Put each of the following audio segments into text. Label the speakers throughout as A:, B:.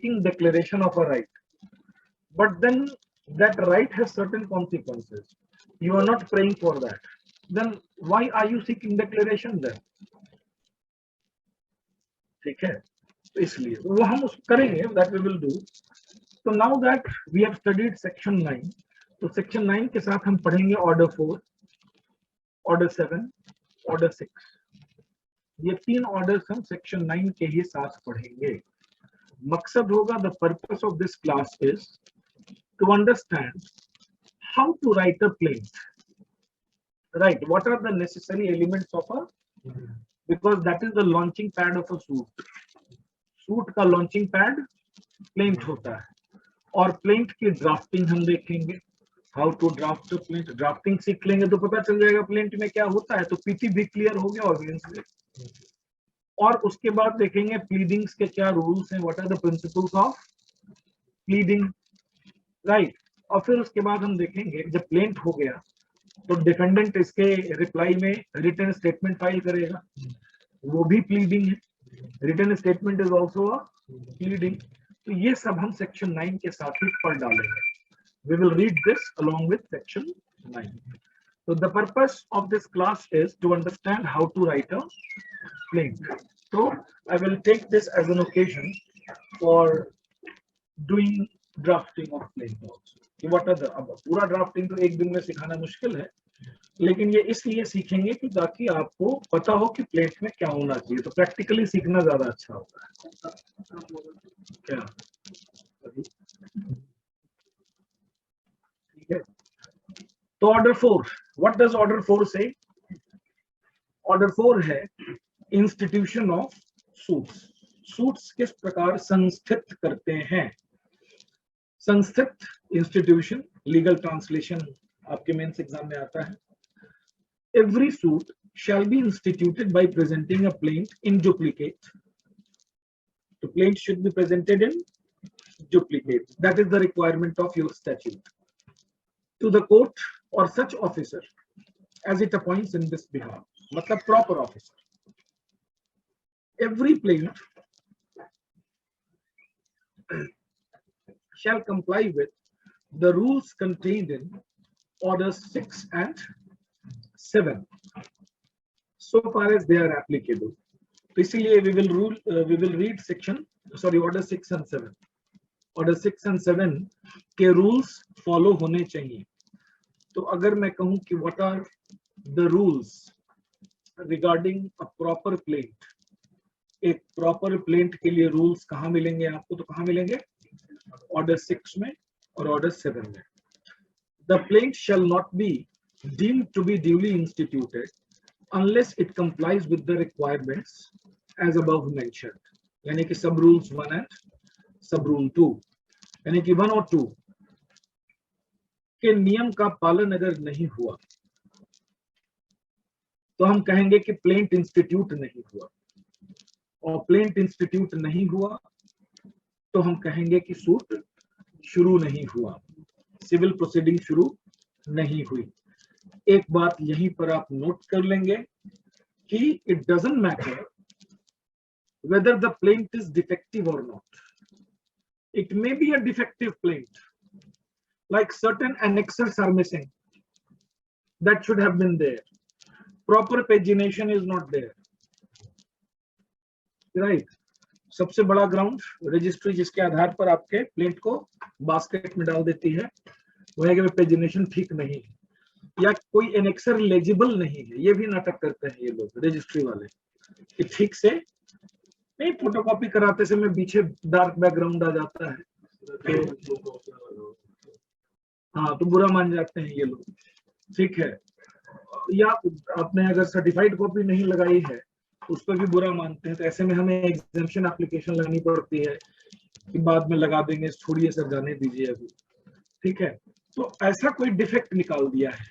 A: seeking declaration of a right, but then that right has certain consequences. You are not praying for that. Then why are you seeking declaration then? ठीक है, तो इसलिए वो हम उस करेंगे, that we will do. So now that we have studied section 9, तो section 9 के साथ हम पढ़ेंगे order 4, order 7, order 6. ये 3 ऑर्डर्स हम सेक्शन 9 के ही साथ पढ़ेंगे. मकसद होगा, the purpose of this class is to understand how to write a plaint. Right, what are the necessary elements of a, because that is the launching pad of a suit. Suit का launching pad plaint होता है, और plaint की drafting हम देखेंगे. How to draft plaint. Drafting सीख लेंगे तो पता चल जाएगा प्लेंट में क्या होता है, तो पीटी भी क्लियर हो गया ऑब्वियसली. और उसके बाद देखेंगे प्लीडिंग्स के क्या रूल्स हैं, what are the principles of pleading. Right, और फिर उसके बाद हम देखेंगे जब प्लेंट हो गया तो डिफेंडेंट इसके रिप्लाई में रिटन स्टेटमेंट फाइल करेगा, वो भी प्लीडिंग है. Written statement is also a pleading. तो ये सब हम सेक्शन 9 के साथ ही पढ़ डालेंगे. We will read this along with section 9. So the purpose of this class is to understand how to write a plaint. So I will take this as an occasion for doing drafting of plaint also. What are the, अब पूरा drafting तो एक दिन में सिखाना मुश्किल है, लेकिन ये इसलिए सीखेंगे कि ताकि आपको पता हो कि प्लेट में क्या होना चाहिए. तो प्रैक्टिकली सीखना ज्यादा अच्छा होता है. क्या ठीक है. तो ऑर्डर 4, व्हाट डज ऑर्डर 4 से? ऑर्डर 4 है इंस्टीट्यूशन ऑफ सूट्स. सूट्स किस प्रकार संस्थित करते हैं. संस्थित, इंस्टीट्यूशन, लीगल ट्रांसलेशन आपके मेंस एग्जाम में आता है. Every suit shall be instituted by presenting a plaint in duplicate. The plaint should be presented in duplicate. That is the requirement of your statute. To the court or such officer as it appoints in this behalf. मतलब proper officer. Every plaint shall comply with the rules contained in orders 6 and 7 so far as they are applicable. तो इसीलिए we will read order 6 and 7. Order 6 and 7 के rules follow होने चाहिए. तो अगर मैं कहूं कि what are the rules regarding a proper plaint, एक proper plaint के लिए rules कहाँ मिलेंगे आपको, तो कहाँ मिलेंगे? Order 6 में और Order 7 में. The plaint shall not be deemed to be duly instituted unless it complies with the requirements as above mentioned. यानी कि सब rules 1 and सब rule 2, यानी कि 1 और 2 के नियम का पालन अगर नहीं हुआ तो हम कहेंगे कि प्लेंट इंस्टीट्यूट नहीं हुआ, और प्लेंट इंस्टीट्यूट नहीं हुआ तो हम कहेंगे कि सूट शुरू नहीं हुआ, सिविल प्रोसीडिंग शुरू नहीं हुई. एक बात यहीं पर आप नोट कर लेंगे कि it doesn't matter whether the plaint is defective or not. It may be a defective plaint, like certain annexes are missing that should have been there. Proper pagination is not there. Right? सबसे बड़ा ground registry जिसके आधार पर आपके plaint को basket में डाल देती है वो है कि पेजिनेशन ठीक नहीं है, या कोई एनेक्सर लेजिबल नहीं है. ये भी नाटक करते हैं ये लोग रजिस्ट्री वाले कि ठीक से नहीं, फोटोकॉपी कराते समय पीछे डार्क बैकग्राउंड आ जाता है तो हाँ, तो बुरा मान जाते हैं ये लोग. ठीक है, या आपने अगर सर्टिफाइड कॉपी नहीं लगाई है उस पर भी बुरा मानते हैं. तो ऐसे में हमें एग्जामिनेशन एप्लीकेशन लगानी पड़ती है कि बाद में लगा देंगे, छोड़िए सर जाने दीजिए अभी. ठीक है, तो ऐसा कोई डिफेक्ट निकाल दिया है.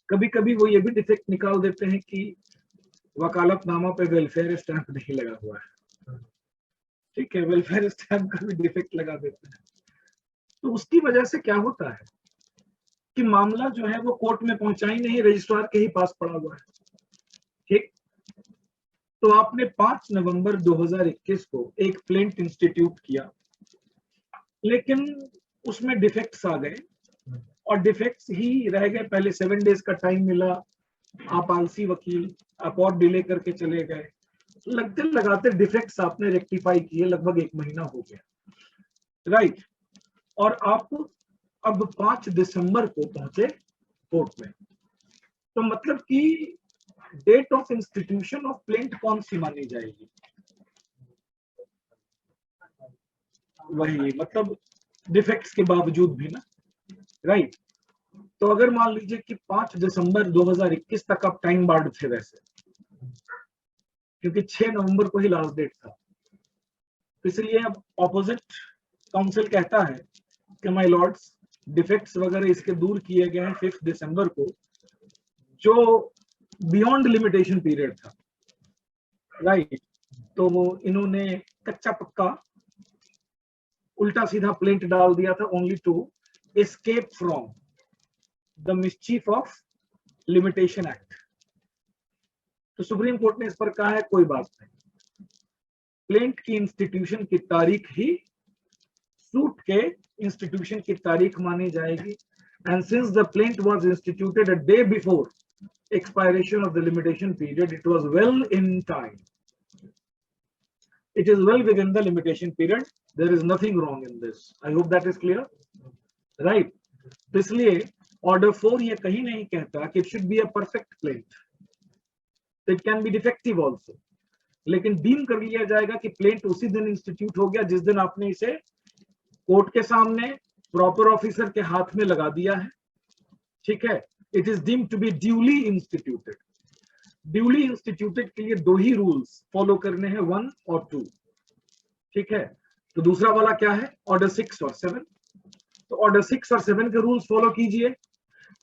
A: कभी कभी वो ये भी डिफेक्ट निकाल देते हैं कि वकालतनामा पे वेलफेयर स्टैंप नहीं लगा हुआ है. ठीक है, वेलफेयर स्टैंप का भी डिफेक्ट लगा देते हैं. तो उसकी वजह से क्या होता है कि मामला जो है वो कोर्ट में पहुंचा ही नहीं, रजिस्ट्रार के ही पास पड़ा हुआ है. ठीक, तो आपने 5 नवंबर 2021 को एक प्लेंट इंस्टीट्यूट किया लेकिन उसमें डिफेक्ट्स आ गए और डिफेक्ट्स ही रह गए। पहले 7 डेज का टाइम मिला, आप आलसी वकील, आप और डिले करके चले गए, लगते लगाते डिफेक्ट्स आपने रेक्टिफाई किए, लगभग 1 महीना हो गया, राइट। और आप अब 5 दिसंबर को पहुंचे कोर्ट में, तो मतलब कि date of institution of plaint कौन सी मानी जाएगी? वही, मतलब डिफेक्ट्स के बावजूद भी ना, राइट। तो अगर मान लीजिए कि 5 दिसंबर 2021 तक आप टाइम बार्ड थे वैसे, क्योंकि 6 नवंबर को ही लास्ट डेट था, इसलिए अब ऑपोजिट काउंसिल कहता है कि माय लॉर्ड्स, डिफेक्ट्स वगैरह इसके दूर किए गए हैं 5 दिसंबर को, जो बियॉन्ड लिमिटेशन पीरियड था, राइट। तो वो इन्होंने कच्चा पक्का उल्टा सीधा प्लेंट डाल दिया था, only to escape from the mischief of limitation act. तो सुप्रीम कोर्ट ने इस पर कहा है कोई बात नहीं, प्लेंट की इंस्टीट्यूशन की तारीख ही सूट के इंस्टीट्यूशन की तारीख मानी जाएगी। And since the plaint was instituted a day before expiration of the limitation period, it was well in time, it is well within the limitation period, there is nothing wrong in this. I hope that is clear, right? तो इसलिए order 4 ये कहीं नहीं कहता कि it should be a perfect plaint, it can be defective also, लेकिन deem कर लिया जाएगा कि प्लेंट उसी दिन इंस्टीट्यूट हो गया जिस दिन आपने इसे कोर्ट के सामने प्रॉपर ऑफिसर के हाथ में लगा दिया है, ठीक है। It is deemed to be duly instituted. Duly instituted के लिए 2 ही रूल्स फॉलो करने हैं, 1 और 2, ठीक है। तो दूसरा वाला क्या है? ऑर्डर 6 और 7। तो ऑर्डर 6 और 7 के रूल्स फॉलो कीजिए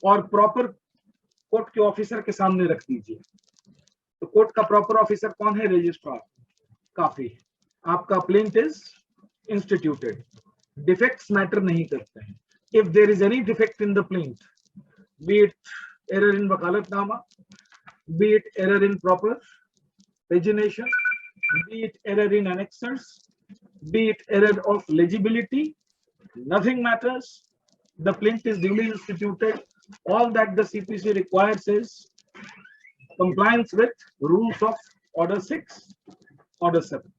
A: और प्रॉपर कोर्ट के ऑफिसर के सामने रख दीजिए। तो कोर्ट का प्रॉपर ऑफिसर कौन है? रजिस्ट्रार। काफी, आपका plaint is instituted, defects matter नहीं करते हैं। If there is any defect in the plaint, be it error in vakalatnama, be it error in proper pagination, be it error in annexures, be it error of legibility, nothing matters. The plaint is duly instituted. All that the CPC requires is compliance with rules of Order 6, Order 7,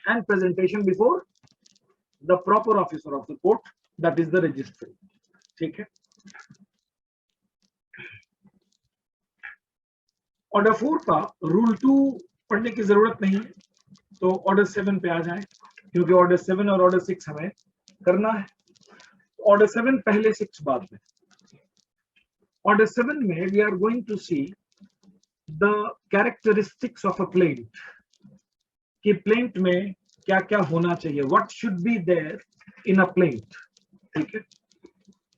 A: and presentation before the proper officer of the court, that is the registrar, ठीक है। Order 4 का rule 2 पढ़ने की जरूरत नहीं है, तो order 7 पे आ जाएं, क्योंकि ऑर्डर 7 और ऑर्डर 6 हमें करना है। ऑर्डर 7 पहले, 6 बाद में। ऑर्डर 7 में we are going to see the characteristics of a plaint, कि प्लेंट में क्या क्या होना चाहिए, what should be there in a plaint, ठीक है।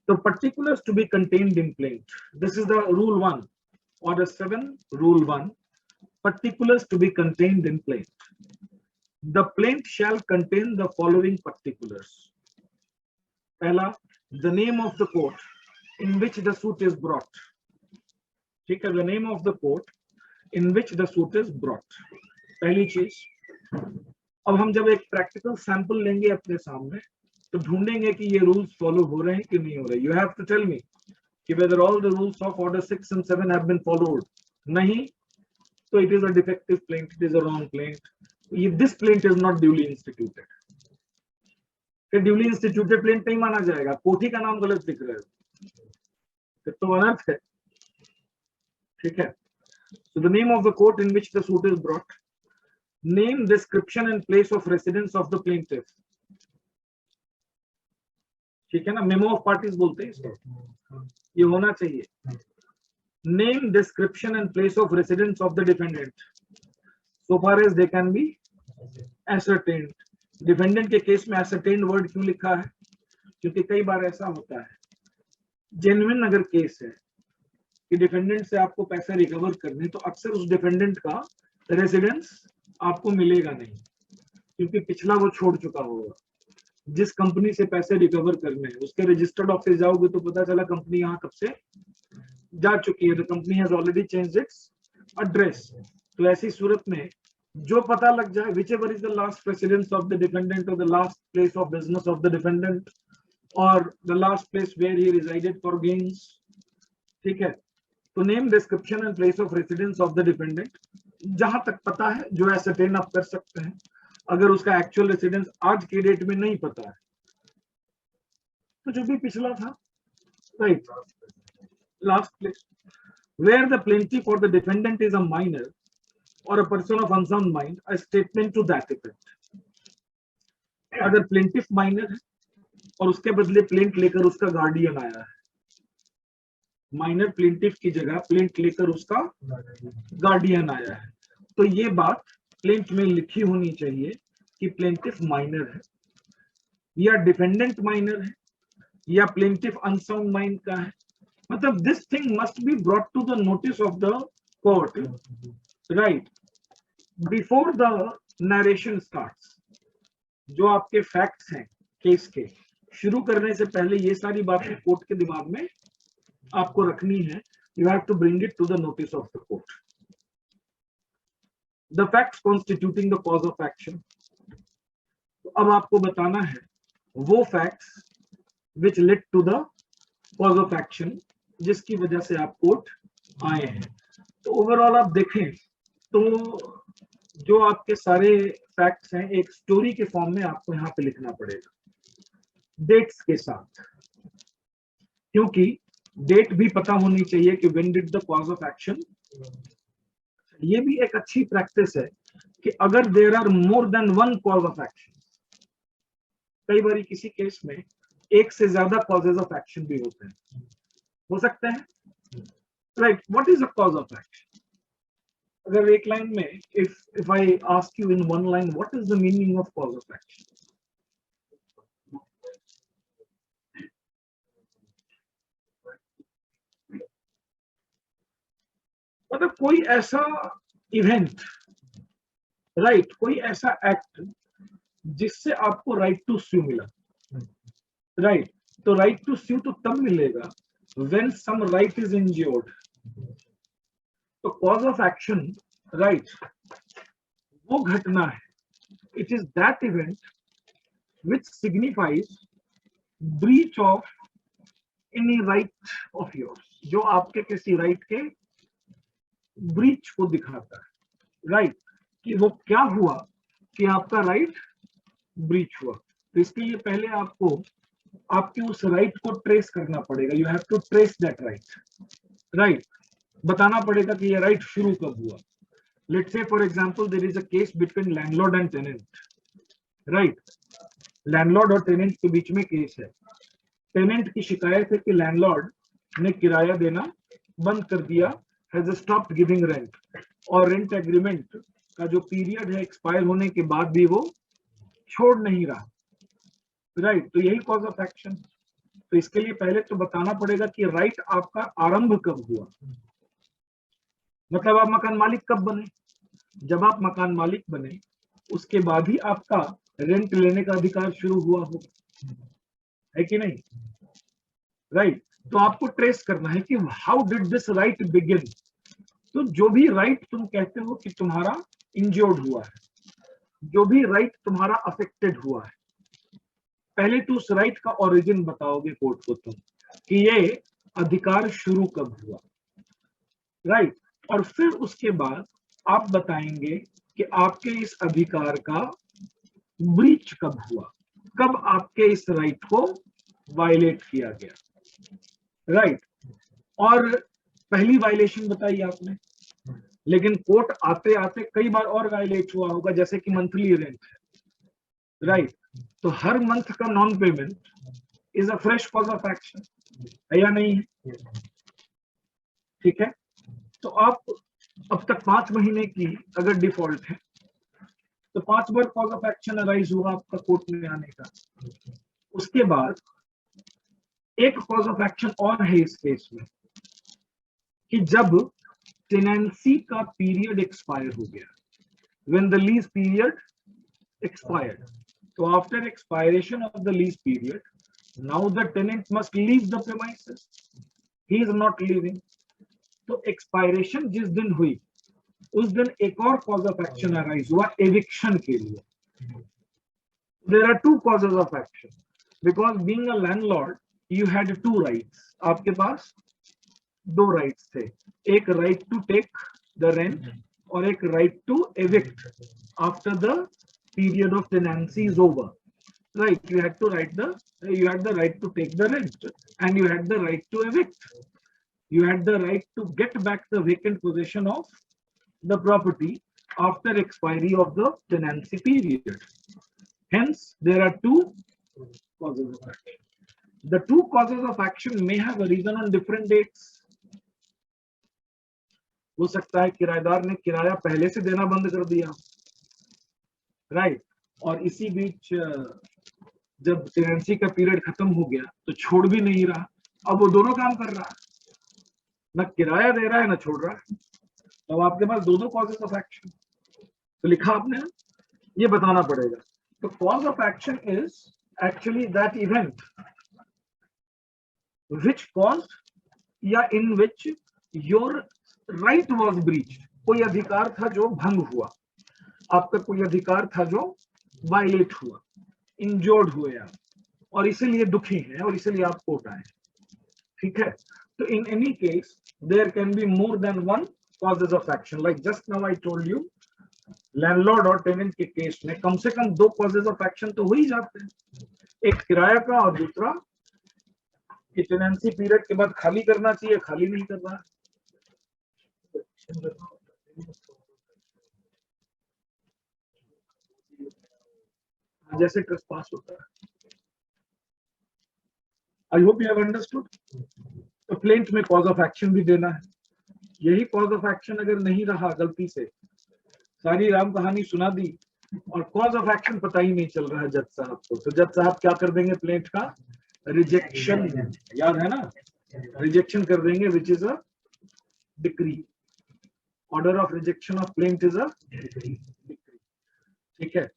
A: तो particulars to be contained in plaint, this is the rule 1, order 7, rule 1, particulars to be contained in plaint. The plaint shall contain the following particulars. पहला, the name of the court in which the suit is brought, ठीक है, the name of the court in which the suit is brought, पहली चीज। अब हम जब एक practical sample लेंगे अपने सामने, तो ढूंढेंगे कि ये रूल्स फॉलो हो रहे हैं कि नहीं हो रहे। You have to tell me कि whether all the rules of order 6 and 7 have been followed. नहीं, तो it is a defective plaint, it is a wrong plaint. This plaint is not duly instituted. फिर duly instituted plaint नहीं माना जाएगा, कोठी का नाम गलत लिख रहे हो, फिर तो अनर्थ है, ठीक है। So the name of the court in which the suit is brought, name, description and place of residence of the plaintiff, ठीक है ना, मेमो ऑफ पार्टीज बोलते हैं इसको, ये होना चाहिए। Name, description and place of residence of the defendant so far as they can be ascertained. Defendant के केस में एसरटेन्ड वर्ड क्यों लिखा है? क्योंकि कई बार ऐसा होता है, जेन्युइन अगर केस है कि डिफेंडेंट से आपको पैसे रिकवर करने, तो अक्सर उस डिफेंडेंट का रेसिडेंस आपको मिलेगा नहीं, क्योंकि पिछला वो छोड़ चुका होगा। जिस कंपनी से पैसे रिकवर करने हैं, उसके रजिस्टर्ड ऑफिस जाओगे तो पता चला कंपनी यहाँ कब से जा चुकी है, the company has already changed it's address. तो ऐसी सूरत में जो पता लग जाए, whichever is the last residence of the defendant or the last place of business of the defendant or the last place where he resided for gains, ठीक है। तो name, description and place of residence of the dependent, जहां तक पता है जो ascertain आप कर सकते हैं। अगर उसका एक्चुअल रेसिडेंस आज की डेट में नहीं पता है तो जो भी पिछला था, right, last place where the plaintiff और the defendant is a minor और a person of unsound mind, a statement to that effect. अगर प्लेंटिफ माइनर है और उसके बदले प्लेंट लेकर उसका गार्डियन आया है, माइनर प्लेंटिफ की जगह प्लेंट लेकर उसका गार्डियन आया है, तो ये बात प्लेंट में लिखी होनी चाहिए कि प्लेंटिफ माइनर है या डिफेंडेंट माइनर है या प्लेंटिफ अनसाउंड माइंड का है। मतलब this thing must be brought to the notice of the court, right, before the narration starts. जो आपके फैक्ट्स हैं केस के, शुरू करने से पहले ये सारी बातें कोर्ट के दिमाग में आपको रखनी है। You have to bring it to the notice of the court. The facts constituting the cause of action, तो अब आपको बताना है वो facts which led to the cause of action, जिसकी वजह से आप कोर्ट आए हैं। तो ओवरऑल आप देखें तो जो आपके सारे फैक्ट्स हैं एक स्टोरी के फॉर्म में आपको यहाँ पे लिखना पड़ेगा, डेट्स के साथ, क्योंकि डेट भी पता होनी चाहिए कि when did the cause of action. ये भी एक अच्छी प्रैक्टिस है कि अगर there are more than one cause of action, कई बार किसी केस में एक से ज्यादा कॉजेज ऑफ एक्शन भी होते हैं, हो सकते हैं, right. What is a cause of action? अगर एक लाइन में if I ask you in one line, what is the meaning of cause of action? मतलब कोई ऐसा इवेंट, राइट, कोई ऐसा एक्ट जिससे आपको राइट टू स्यू मिला, राइट। तो राइट टू स्यू तो तब मिलेगा when some right is injured। तो कॉज ऑफ एक्शन, राइट, वो घटना है, it is that event which signifies breach of any right of yours, जो आपके किसी राइट के ब्रीच को दिखाता है, राइट, कि वो क्या हुआ कि आपका राइट ब्रीच हुआ। तो इसके लिए पहले आपको आपके उस राइट को ट्रेस करना पड़ेगा। You have to trace that right, right, बताना पड़ेगा कि ये राइट शुरू कब हुआ। Let's say for example there is a case between landlord and tenant, right, landlord और टेनेंट के बीच में केस है। टेनेंट की शिकायत है कि लैंडलॉर्ड ने किराया देना बंद कर दिया, हैज स्टॉप्ड गिविंग रेंट, और रेंट एग्रीमेंट का जो पीरियड है एक्सपायर होने के बाद भी वो छोड़ नहीं रहा, राइट। तो यही कॉज ऑफ एक्शन। तो इसके लिए पहले तो बताना पड़ेगा कि राइट आपका आरंभ कब हुआ, मतलब आप मकान मालिक कब बने। जब आप मकान मालिक बने उसके बाद ही आपका रेंट लेने का अधिकार शुरू हुआ हो, है कि नहीं, राइट। तो आपको ट्रेस करना है कि how did this right begin. तो जो भी राइट तुम कहते हो कि तुम्हारा इंजर्ड हुआ है, जो भी राइट तुम्हारा अफेक्टेड हुआ है, पहले तो उस राइट का ओरिजिन बताओगे कोर्ट को तुम कि ये अधिकार शुरू कब हुआ, राइट। और फिर उसके बाद आप बताएंगे कि आपके इस अधिकार का ब्रीच कब हुआ, कब आपके इस राइट को वायलेट किया गया, राइट। और पहली वायलेशन बताई आपने, लेकिन कोर्ट आते आते कई बार और वायलेट हुआ होगा, जैसे कि मंथली रेंट है, राइट। तो हर मंथ का non payment is a fresh cause of action, है या नहीं है, ठीक है। तो आप अब तक 5 महीने की अगर डिफॉल्ट है तो 5 बार कॉज ऑफ एक्शन अराइज हुआ आपका कोर्ट में आने का। उसके बाद एक कॉज ऑफ एक्शन और है इस केस में कि जब टेनेंसी का पीरियड एक्सपायर हो गया, when the lease period expired, so after expiration of the lease period, now the tenant must leave the premises, he is not leaving। तो expiration जिस दिन हुई उस दिन एक और कॉज ऑफ एक्शन अराइज हुआ एविक्शन के लिए. There are two causes of action because being a landlord you had two rights. आपके पास दो rights थे, एक right to take the rent और एक right to evict after the period of tenancy is over. Right, you had the right to take the rent and you had the right to evict. You had the right to get back the vacant possession of the property after expiry of the tenancy period. Hence, there are two causes of action. The two causes of action may have arisen on different dates. हो सकता है किराएदार ने किराया पहले से देना बंद कर दिया, राइट, और इसी बीच जब टेनेंसी का पीरियड खत्म हो गया तो छोड़ भी नहीं रहा. अब वो दोनों काम कर रहा है, न किराया दे रहा है न छोड़ रहा है. तो आपके पास दो कॉजेस ऑफ एक्शन. तो लिखा आपने, ये बताना पड़ेगा. The cause of action is actually that event which caused या in which your right was breached. कोई अधिकार था जो भंग हुआ, आपका कोई अधिकार था जो वायलेट हुआ, इंजोर्ड हुए आप, और इसीलिए दुखी हैं और इसीलिए आप कोर्ट आए. ठीक है. तो in any case there can be more than one causes of action. Like just now I told you, landlord और टेनेंट के केस में कम से कम दो कॉजेज ऑफ एक्शन तो हो ही जाते हैं, एक किराया का और दूसरा कि टेनेंसी पीरियड के बाद खाली करना चाहिए, खाली नहीं कर रहा. जैसे ट्रेसपास होता है. आई होप यू हैव अंडरस्टूड. तो प्लेंट में कॉज ऑफ एक्शन भी देना है. यही कॉज ऑफ एक्शन अगर नहीं रहा, गलती से सारी राम कहानी सुना दी और कॉज ऑफ एक्शन पता ही नहीं चल रहा है जज साहब को, तो जज साहब क्या कर देंगे, प्लेंट का रिजेक्शन, याद है ना, रिजेक्शन कर देंगे, which is a decree. Order of rejection of plaint is a decree. ठीक है.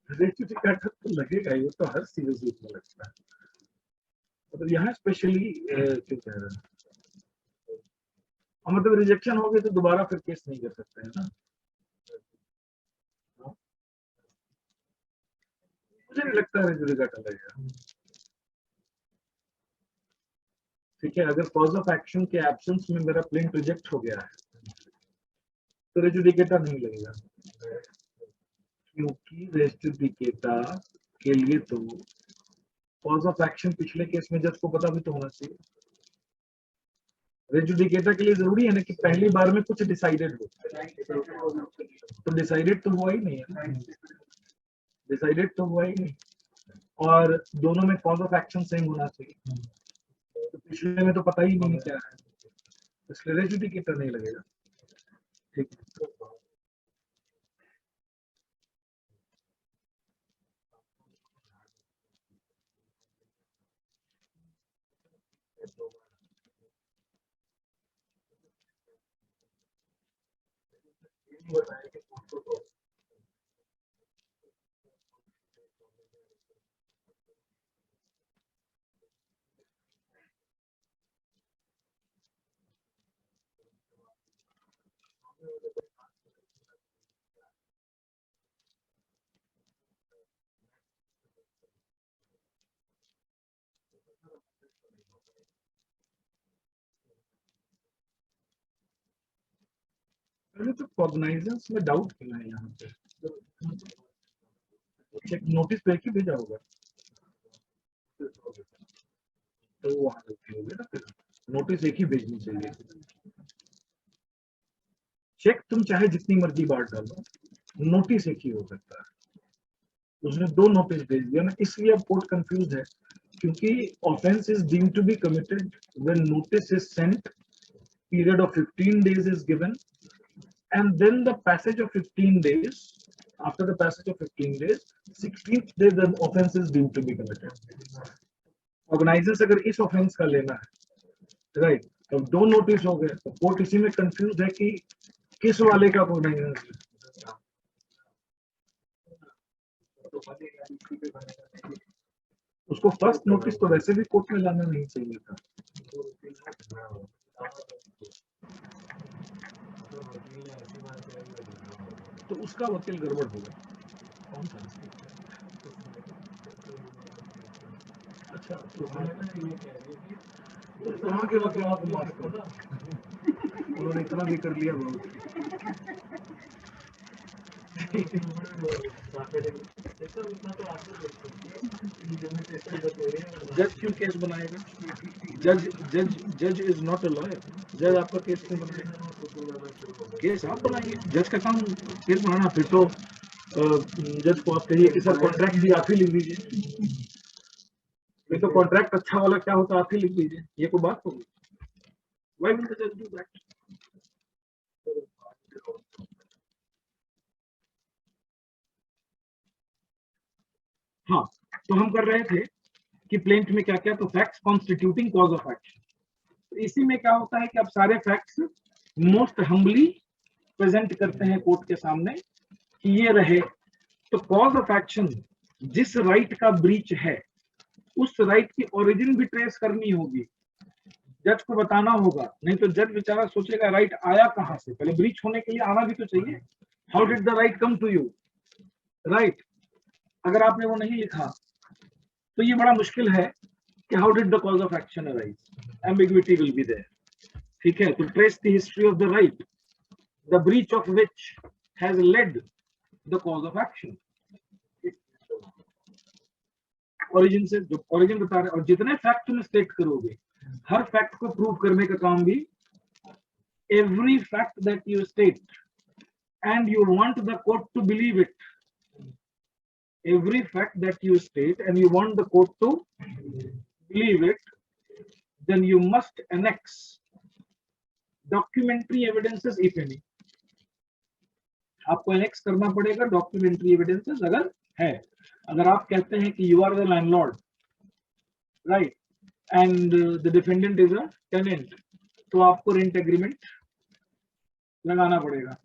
A: तो लगेगा ये तो हर सीरीज में लगता है, मतलब यहाँ स्पेशली क्यों कह रहे हैं, मतलब रिजेक्शन हो गई तो दोबारा फिर केस नहीं कर सकते हैं ना. मुझे नहीं लगता है रेजुडिकेटा लगेगा. ठीक है. अगर कॉज ऑफ एक्शन के एब्सेंस में मेरा प्लेंट रिजेक्ट हो गया है तो रेजुडिकेटा नहीं लगेगा, क्योंकि रेजुडिकेटा के लिए तो कॉज ऑफ एक्शन पिछले केस में जज को पता भी तो होना चाहिए. रेजुडिकेटा के लिए जरूरी है ना कि पहली बार में कुछ डिसाइडेड हो, तो डिसाइडेड तो हुआ ही नहीं है, डिसाइडेड तो हुआ ही नहीं, और दोनों में कॉज ऑफ एक्शन सेम होना चाहिए. तो पिछले में तो पता ही नहीं क्या है, इसलिए रेजुडिकेटा नहीं लगेगा. ठीक है. तो कॉग्नाइजेंस में डाउट क्यों है यहाँ पे, चेक नोटिस पे ही भेजा होगा तो वहां गलती होगी ना, फिर नोटिस एक ही भेजनी चाहिए. चेक तुम चाहे जितनी मर्जी बार डालो, नोटिस एक ही हो सकता है. उसने दो नोटिस भेज दिया ना, इसलिए अब कोर्ट कंफ्यूज है, क्योंकि offence is deemed to be committed when notice is sent, period of 15 days is given, and then the passage of 15 days, after the passage of 15 days, 16th day the offense is deemed to be committed. Organisers अगर इस offence का लेना है, right, तो दो notice हो गए, तो कोर्ट इसी में कंफ्यूज है कि किस वाले का ऑर्गेनाइजर. उसको फर्स्ट नोटिस तो वैसे भी कोर्ट में लाना नहीं चाहिए था, तो उसका वकील गड़बड़ होगा। कौन सा? अच्छा, तो वहाँ के वकील को माफ करो, उन्होंने इतना भी कर लिया बहुत। जज क्यों केस बनाएगा? जज इज नॉट अ लॉयर। जज आपका केस क्यों बनाएगा? केस आप बनाइए, जज का काम केस बनाना। फिर तो जज को आप कहिए कि सर कॉन्ट्रैक्ट भी आप ही लिख दीजिए। फिर तो कॉन्ट्रैक्ट अच्छा वाला क्या होता आप ही लिख दीजिए, ये कोई बात होगी? व्हाई विल द जज डू दैट? हाँ, तो हम कर रहे थे कि प्लेंट में क्या क्या, तो facts constituting cause of action. तो इसी में क्या होता है कि आप सारे फैक्ट्स मोस्ट हम्बली प्रेजेंट करते हैं कोर्ट के सामने कि ये रहे। तो कॉज ऑफ एक्शन, जिस राइट का ब्रीच है उस राइट की ओरिजिन भी ट्रेस करनी होगी, जज को बताना होगा। नहीं तो जज बेचारा सोचेगा राइट आया कहां से, पहले ब्रीच होने के लिए आना भी तो चाहिए। How did the right come to you, right? अगर आपने वो नहीं लिखा तो ये बड़ा मुश्किल है कि how did the cause of action arise, ambiguity will be there. ठीक है, तो trace the history of the right, the breach of which has led the cause of action. Origin से, जो ओरिजिन बता रहे, और जितने फैक्ट तुम स्टेट करोगे, हर फैक्ट को प्रूव करने का काम भी, every fact that you state and you want the court to believe it, every fact that you state and you want the court to believe it, then you must annex documentary evidences if any. आपको annex करना पड़ेगा documentary evidences अगर है। अगर आप कहते हैं कि you are the landlord, right, and the defendant is a tenant, तो आपको rent agreement लगाना पड़ेगा,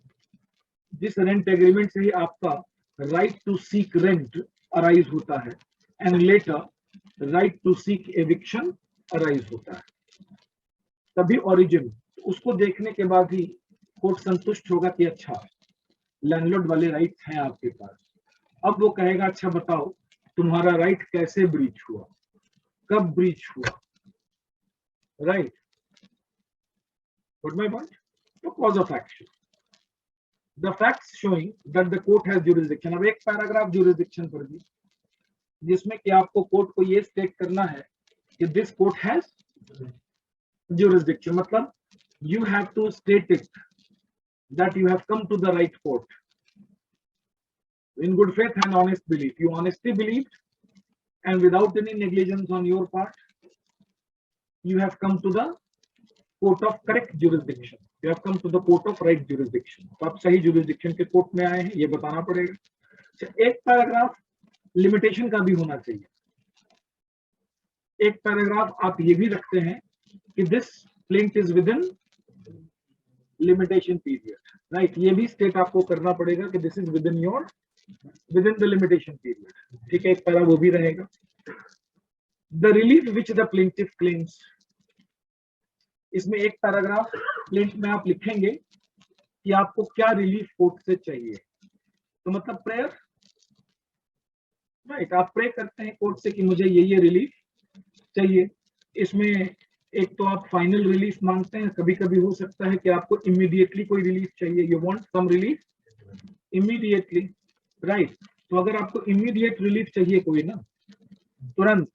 A: जिस रेंट एग्रीमेंट से ही आपका right to seek rent arise होता है, and later right to seek eviction arise होता है। तभी ओरिजिन, उसको देखने के बाद ही कोर्ट संतुष्ट होगा कि अच्छा लैंडलॉर्ड वाले राइट्स हैं आपके पास। अब वो कहेगा अच्छा बताओ तुम्हारा राइट कैसे ब्रीच हुआ, कब ब्रीच हुआ, राइट? What my point? तो cause of action, the facts showing that the court has jurisdiction। अब एक पैराग्राफ jurisdiction पर भी, जिसमें कि आपको कोर्ट को ये स्टेट करना है कि this court has jurisdiction, मतलब you have to state it that you have come to the right court in good faith and honest belief. You honestly believed and without any negligence on your part you have come to the court of correct jurisdiction, you have come to the court of right jurisdiction। तो आप सही jurisdiction के court में आए हैं, ये बताना पड़ेगा। एक पैराग्राफ लिमिटेशन का भी होना चाहिए। एक पैराग्राफ आप ये भी रखते हैं कि this plaint is with in limitation period, right? ये भी स्टेट आपको करना पड़ेगा कि this is with in your, with in the limitation period. ठीक है, एक पैरा वो भी रहेगा। The relief which the plaintiff claims, इसमें एक पैराग्राफ प्लेंट में आप लिखेंगे कि आपको क्या रिलीफ कोर्ट से चाहिए। तो मतलब प्रेयर, राइट? आप प्रे करते हैं कोर्ट से कि मुझे ये रिलीफ चाहिए। इसमें एक तो आप फाइनल रिलीफ मांगते हैं, कभी कभी हो सकता है कि आपको इमीडिएटली कोई रिलीफ चाहिए, you want some relief immediately, right? तो अगर आपको इमीडिएट रिलीफ चाहिए कोई ना, तुरंत,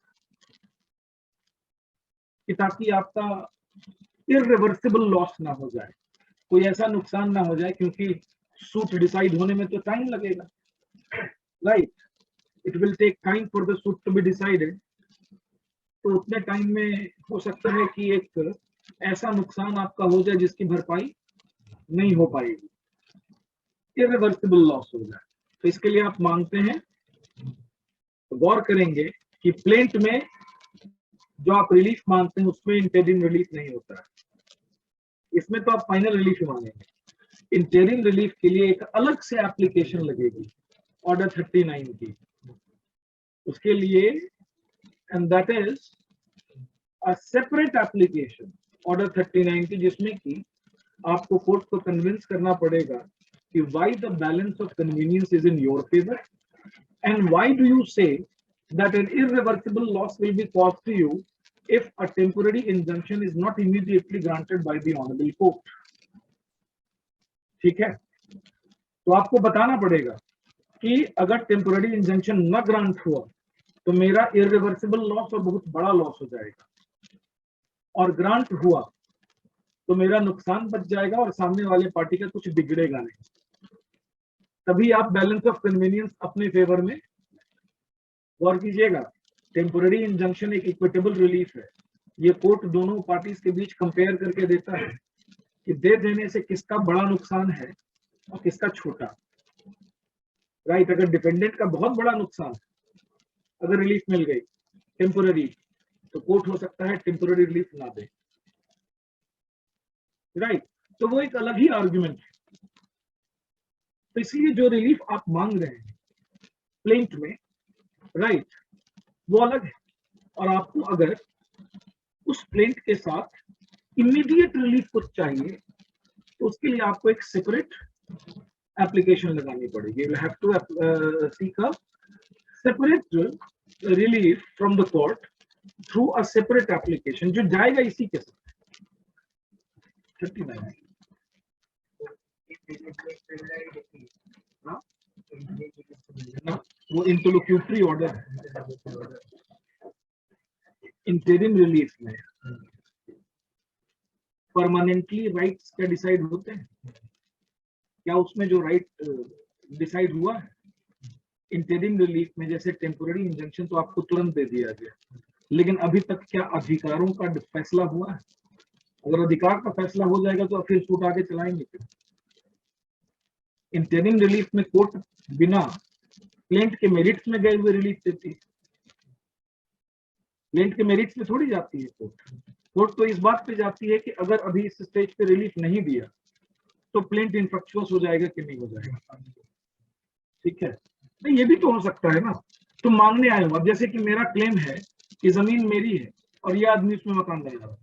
A: कि ताकि आपका इररिवर्सिबल लॉस ना हो जाए, कोई ऐसा नुकसान ना हो जाए, क्योंकि सूट डिसाइड होने में तो टाइम लगेगा, right? It will take time for the suit to be decided. तो उतने टाइम में हो सकता है कि एक ऐसा नुकसान आपका हो जाए जिसकी भरपाई नहीं हो पाएगी, इररिवर्सिबल लॉस हो जाए। तो इसके लिए आप मांगते हैं, तो गौर करेंगे कि प्लेंट में जो आप रिलीफ मांगते हैं उसमें इंटरिम रिलीफ नहीं होता है, इसमें तो आप फाइनल रिलीफ ही मांगेंगे। इंटरिम रिलीफ के लिए एक अलग से एप्लीकेशन लगेगी ऑर्डर 39 की, उसके लिए, and that is a separate application order 39 की, जिसमें कि आपको कोर्ट को कन्विंस करना पड़ेगा कि why the balance of convenience is in your favour and why do you say that an irreversible loss will be caused to you if a temporary injunction is not immediately granted by the honorable court. ठीक है, तो आपको बताना पड़ेगा कि अगर temporary injunction न grant हुआ तो मेरा इररिवर्सिबल लॉस और बहुत बड़ा लॉस हो जाएगा, और ग्रांट हुआ तो मेरा नुकसान बच जाएगा और सामने वाले पार्टी का कुछ बिगड़ेगा नहीं। तभी आप बैलेंस ऑफ कन्वीनियंस अपने फेवर में गौर कीजिएगा। टेम्पोररी इंजंक्शन एक इक्विटेबल रिलीफ है, ये कोर्ट दोनों पार्टीज के बीच कंपेयर करके देता है कि दे देने से किसका बड़ा नुकसान है और किसका छोटा। राइट, अगर डिपेंडेंट का बहुत बड़ा नुकसान, अगर रिलीफ मिल गई टेम्पोररी, तो कोर्ट हो सकता है टेम्पोररी रिलीफ ना दे। राइट, तो वो एक अलग ही आर्गुमेंट है। तो इसलिए जो रिलीफ आप मांग रहे हैं प्लेंट में, राइट, वो अलग है। और आपको अगर उस प्लेंट के साथ इमीडिएट रिलीफ कुछ चाहिए तो उसके लिए आपको एक सेपरेट एप्लीकेशन लगानी पड़ेगी। You have to seek a separate relief from the court through a separate application, जो जाएगा इसी के साथ 39। वो इंटरलोक्यूटरी ऑर्डर है। इंटरिम रिलीफ में परमानेंटली राइट्स क्या डिसाइड होते हैं? क्या उसमें जो राइट डिसाइड हुआ है? इंटरिम रिलीफ में जैसे टेम्पोररी इंजंक्शन तो आपको तुरंत दे दिया गया, लेकिन अभी तक क्या अधिकारों का फैसला हुआ है? अगर अधिकार का फैसला हो जाएगा तो फिर सूट आगे चलाएंगे फिर। इंटरिम रिलीफ में कोर्ट बिना प्लेंट के मेरिट्स में गए हुए रिलीफ देती है। प्लेंट के मेरिट्स में थोड़ी जाती है कोर्ट। कोर्ट तो इस बात पे जाती है कि अगर अभी इस स्टेज पे रिलीफ नहीं दिया तो प्लेंट इनफ्रक्चुअस हो जाएगा कि नहीं हो जाएगा। ठीक है, तो ये भी तो हो सकता है ना, तुम मांगने आए हो। अब जैसे कि मेरा क्लेम है कि जमीन मेरी है और ये आदमी उसमें मकान बना रहा है।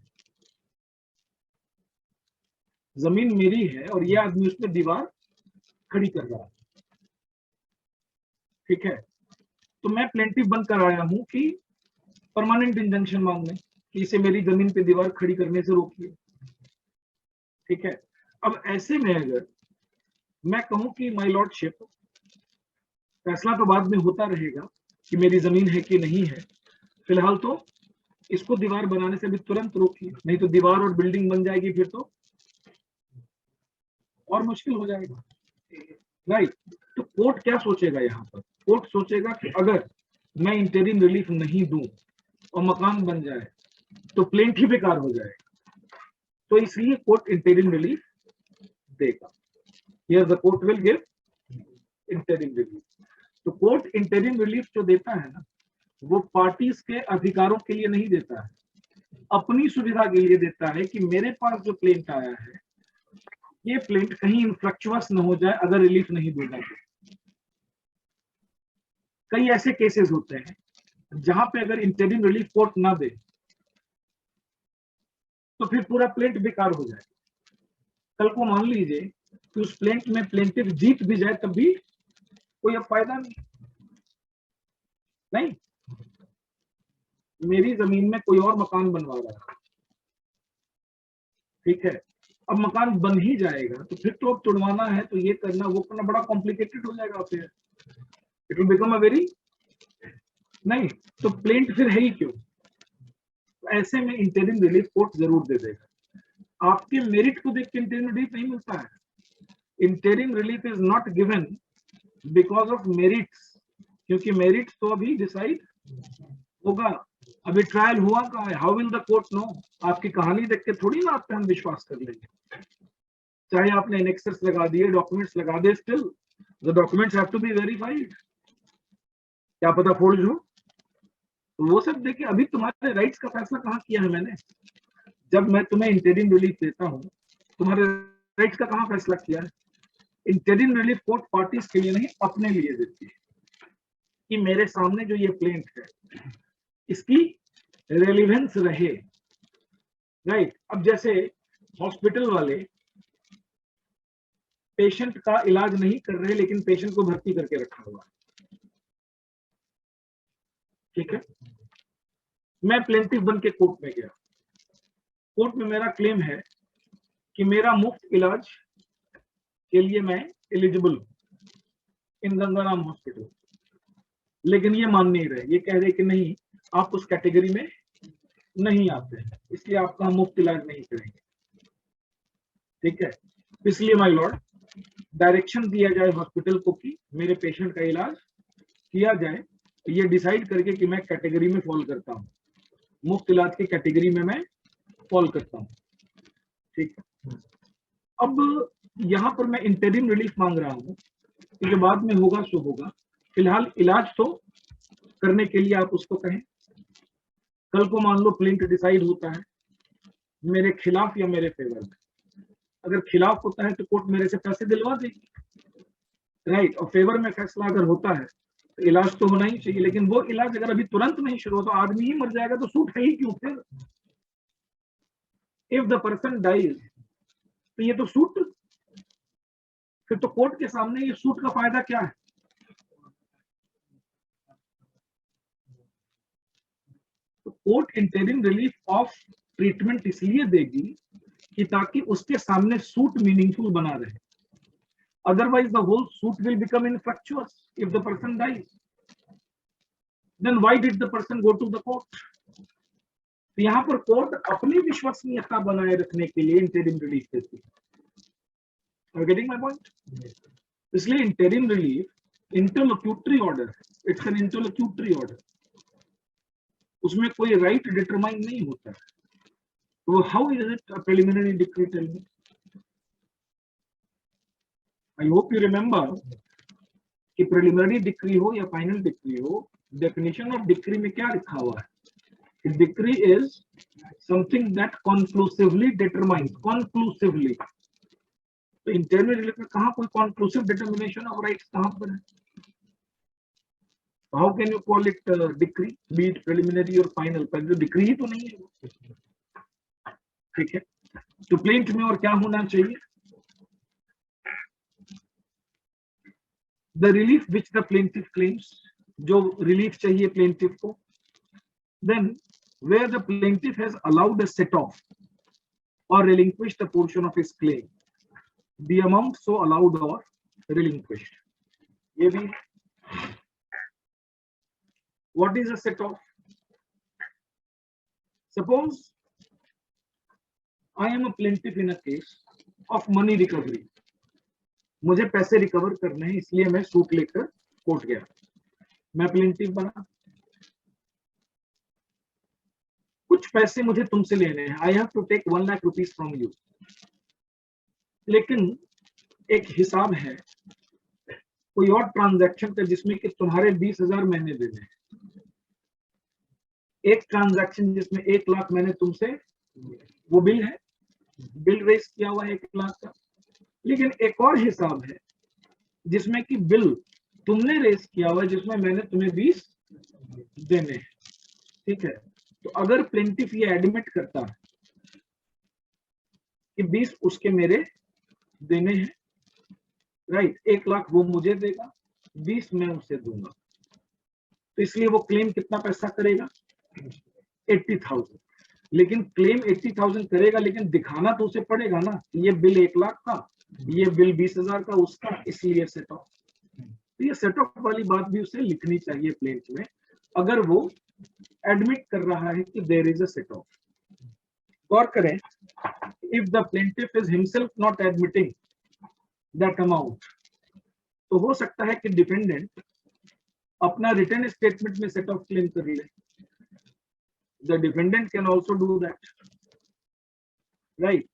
A: जमीन मेरी है और ये आदमी उसमें दीवार खड़ी कर रहा है। ठीक है, तो मैं प्लेंटिव बनकर आया हूं कि परमानेंट इंजंक्शन मांगने कि इसे मेरी जमीन पे दीवार खड़ी करने से रोकिए। ठीक है, अब ऐसे में अगर मैं कहूं कि माय लॉर्डशिप, फैसला तो बाद में होता रहेगा कि मेरी जमीन है कि नहीं है, फिलहाल तो इसको दीवार बनाने से भी तुरंत रोकिए, नहीं तो दीवार और बिल्डिंग बन जाएगी, फिर तो और मुश्किल हो जाएगा। राइट, तो कोर्ट क्या सोचेगा यहाँ पर? कोर्ट सोचेगा कि अगर मैं इंटरिम रिलीफ नहीं दूं और मकान बन जाए तो प्लेंट ही बेकार हो जाएगा, तो इसलिए कोर्ट इंटरिम रिलीफ देगा। Here the court will give interim relief. तो कोर्ट इंटरिम रिलीफ जो देता है ना, वो पार्टीज के अधिकारों के लिए नहीं देता है, अपनी सुविधा के लिए देता है कि मेरे पास जो प्लेंट आया है ये प्लेंट कहीं इनफ्रक्चुअस न हो जाए अगर रिलीफ नहीं दूंगा। कई ऐसे केसेस होते हैं जहां पे अगर इंटरिम रिलीफ कोर्ट ना दे तो फिर पूरा प्लेंट बेकार हो जाए। कल को मान लीजिए कि उस प्लेंट में प्लेंटिव जीत भी जाए तब भी कोई अब फायदा नहीं। मेरी जमीन में कोई और मकान बनवा रहा है, ठीक है, अब मकान बन ही जाएगा तो फिर तो अब तुड़वाना है तो ये करना वो करना बड़ा कॉम्प्लिकेटेड हो जाएगा, फिर it will become a very, नहीं तो प्लेंट फिर है ही क्यों? ऐसे में इंटरिम रिलीफ कोर्ट जरूर दे देगा। आपके मेरिट को देख के इंटरिम रिलीफ नहीं मिलता है। Interim relief is not given because of merits, क्योंकि मेरिट्स तो अभी डिसाइड होगा, अभी ट्रायल हुआ कहाँ है। How will the court know? आपकी कहानी देख के थोड़ी ना आप पे हम विश्वास कर लेंगे। चाहे आपने एनेक्सर्स लगा दिए, डॉक्यूमेंट्स लगा दिए, still the documents have to be verified. क्या पता फोर्ज हो, तो वो सब देखिए। अभी तुम्हारे राइट्स का फैसला कहाँ किया है मैंने? जब मैं तुम्हें इंटरिम रिलीफ देता हूँ, तुम्हारे राइट्स का कहाँ फैसला किया है? इंटरिम रिलीफ कोर्ट पार्टीज के लिए नहीं, अपने लिए देती है कि मेरे सामने जो ये प्लेंट है इसकी रेलिवेंस रहे, राइट। अब जैसे हॉस्पिटल वाले पेशेंट का इलाज नहीं कर रहे लेकिन पेशेंट को भर्ती करके रखा हुआ है, ठीक है। मैं प्लेंटिफ बन के कोर्ट में गया, कोर्ट में मेरा क्लेम है कि मेरा मुफ्त इलाज के लिए मैं एलिजिबल इन गंगाराम हॉस्पिटल, लेकिन ये मान नहीं रहे, ये कह रहे कि नहीं आप उस कैटेगरी में नहीं आते हैं, इसलिए आपका हम मुफ्त इलाज नहीं करेंगे, ठीक है। इसलिए माय लॉर्ड डायरेक्शन दिया जाए हॉस्पिटल को कि मेरे पेशेंट का इलाज किया जाए, ये डिसाइड करके कि मैं कैटेगरी में फॉल करता हूँ, मुफ्त इलाज की कैटेगरी में मैं फॉल करता हूँ, ठीक है। अब यहाँ पर मैं इंटरिम रिलीफ मांग रहा हूँ कि जो बाद में होगा सो होगा, फिलहाल इलाज तो करने के लिए आप उसको कहें। कल को मान लो प्लिंट डिसाइड होता है मेरे खिलाफ या मेरे फेवर में, अगर खिलाफ होता है तो कोर्ट मेरे से पैसे दिलवा देगी, राइट। और फेवर में फैसला अगर होता है तो इलाज तो होना ही चाहिए, लेकिन वो इलाज अगर अभी तुरंत नहीं शुरू हो तो आदमी ही मर जाएगा, तो सूट है ही क्यों फिर। इफ द पर्सन डाइज तो ये तो सूट, फिर तो कोर्ट के सामने ये सूट का फायदा क्या है। तो court interim relief of treatment इसलिए देगी कि ताकि उसके सामने सूट मीनिंगफुल बना रहे, otherwise the whole suit will become infructuous if the person dies. Then why did the person go to the court? तो यहाँ पर कोर्ट अपनी विश्वसनीयता बनाए रखने के लिए इंटरिम रिलीफ देती है। Are you getting my point? इसलिए interim relief interlocutory order, it's an interlocutory order, उसमें कोई राइट डिटरमाइन नहीं होता है। तो how is it a preliminary decree? Tell me. I hope you remember कि प्रिलिमिनरी डिक्री हो या फाइनल डिक्री हो, डेफिनेशन ऑफ डिक्री में क्या लिखा हुआ है? Decree is something that conclusively determines, conclusively. तो इंटरनल रिलीफ में कहां कोई कॉन्क्लूसिव डिटर्मिनेशन ऑफ राइट्स कहां पर है? How can you call it decree, B it preliminary और फाइनल? पर जो डिक्री ही तो नहीं है, ठीक है। तो प्लेंट में और क्या होना चाहिए? The relief which the plaintiff claims, जो रिलीफ चाहिए प्लेंटिफ को। Then where the plaintiff has allowed a set off or relinquished a portion of his claim, the amount so allowed or relinquished. ये भी what is a set off? Suppose I am a plaintiff in a case of money recovery, मुझे पैसे recover करने हैं इसलिए मैं suit लेकर court गया, मैं प्लेंटिफ बना, कुछ पैसे मुझे तुमसे लेने हैं, I have to take 1 lakh rupees from you, लेकिन एक हिसाब है कोई और ट्रांजैक्शन का जिसमें कि तुम्हारे 20,000 मैंने देने हैं, एक ट्रांजैक्शन जिसमें 1 लाख मैंने तुमसे, वो बिल है, बिल रेस किया हुआ है 1 लाख का, लेकिन एक और हिसाब है जिसमें कि बिल तुमने रेस किया हुआ है जिसमें मैंने तुम्हें 20 देने हैं, ठीक है। तो अगर प्लेंटिफ ये एडमिट करता है कि 20 उसके मेरे देने हैं, राइट, 1 लाख वो मुझे देगा, 20 मैं उसे दूंगा, तो इसलिए वो क्लेम कितना पैसा करेगा? 80,000। लेकिन क्लेम 80,000 करेगा, लेकिन दिखाना तो उसे पड़ेगा ना, ये बिल 1 लाख का, ये बिल 20,000 का उसका, इसलिए सेट ऑफ। तो ये सेट ऑफ वाली बात भी उसे लिखनी चाहिए प्लेंट में, अगर वो एडमिट कर रहा है कि there is a set off. गौर करें, if the plaintiff is himself not admitting that amount, तो हो सकता है कि डिफेंडेंट अपना रिटर्न स्टेटमेंट में सेट ऑफ क्लेम कर ले। The defendant can also do that, right.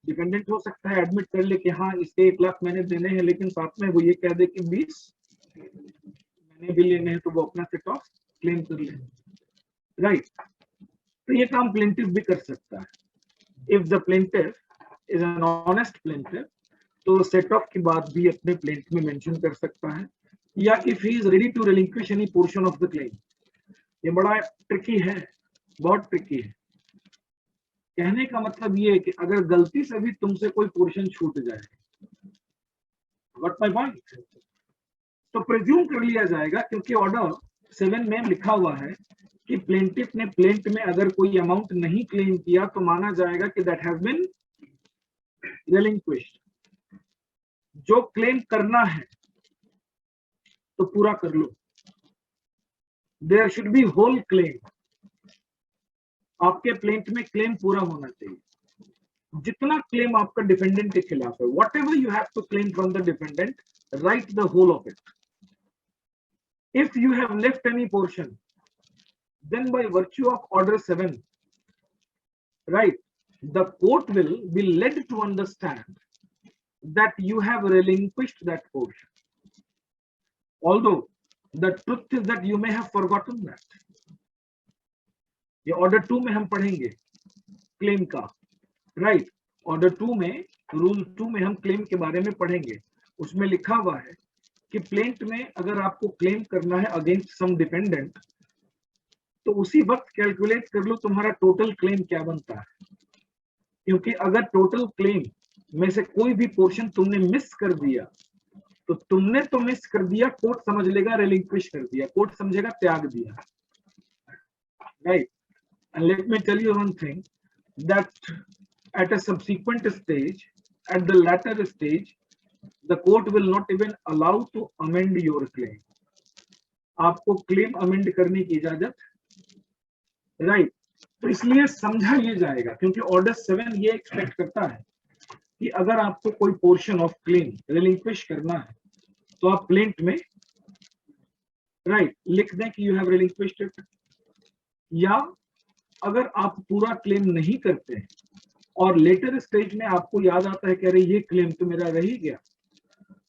A: Defendant हो सकता है एडमिट कर ले कि हाँ इसके 1 लाख मैंने देने हैं, लेकिन साथ में वो ये कह दे कि 20 मैंने भी लेने हैं, तो वो अपना सेट ऑफ क्लेम कर ले, राइट। तो ये काम प्लेंटिफ भी कर सकता है। If the plaintiff is an honest plaintiff, तो सेट ऑफ की बात भी अपने प्लेंट में मेंशन कर सकता है, या if he is ready to relinquish any portion of the claim. ये बड़ा ट्रिकी है, बहुत ट्रिकी है। कहने का मतलब ये है कि अगर गलती से भी तुमसे कोई पोर्शन छूट जाए, व्हाट माय पॉइंट, तो प्रिज्यूम कर लिया जाएगा, क्योंकि ऑर्डर 7 में लिखा हुआ है कि प्लेंटिफ ने प्लेंट में अगर कोई अमाउंट नहीं क्लेम किया तो माना जाएगा कि दैट हैज बीन रिलिंक्विश्ड। जो क्लेम करना है तो पूरा कर लो, there should be whole claim, आपके प्लेंट में क्लेम पूरा होना चाहिए। जितना क्लेम आपका डिफेंडेंट के खिलाफ है, whatever you have to claim from the defendant, right the whole of it. If you have left any portion, then by virtue of order 7, right, the court will be led to understand that you have relinquished that portion, although the truth is that you may have forgotten that। ये order 2 में हम पढ़ेंगे claim का, right. Order 2 में, rule 2 में हम claim के बारे में पढ़ेंगे। उसमें लिखा हुआ है कि प्लेंट में अगर आपको क्लेम करना है अगेंस्ट सम डिपेंडेंट, तो उसी वक्त कैलकुलेट कर लो तुम्हारा टोटल क्लेम क्या बनता है, क्योंकि अगर टोटल क्लेम में से कोई भी पोर्शन तुमने मिस कर दिया, तो तुमने तो मिस कर दिया, कोर्ट समझ लेगा रिलिंक्विश कर दिया, कोर्ट समझेगा त्याग दिया, right. And let me tell you one thing, that at a subsequent stage, at the latter stage, the court will not even allow to amend your claim. आपको क्लेम अमेंड करने की इजाजत, right. तो इसलिए समझा ये जाएगा, क्योंकि ऑर्डर 7 ये एक्सपेक्ट करता है कि अगर आपको कोई पोर्शन ऑफ क्लेम रिलिंक्विश करना है तो आप प्लेंट में, राइट, लिख दें कि यू हैव रिलिंक्विश्ड इट। या अगर आप पूरा क्लेम नहीं करते हैं और लेटर स्टेज में आपको याद आता है कि अरे ये क्लेम तो मेरा रह ही गया,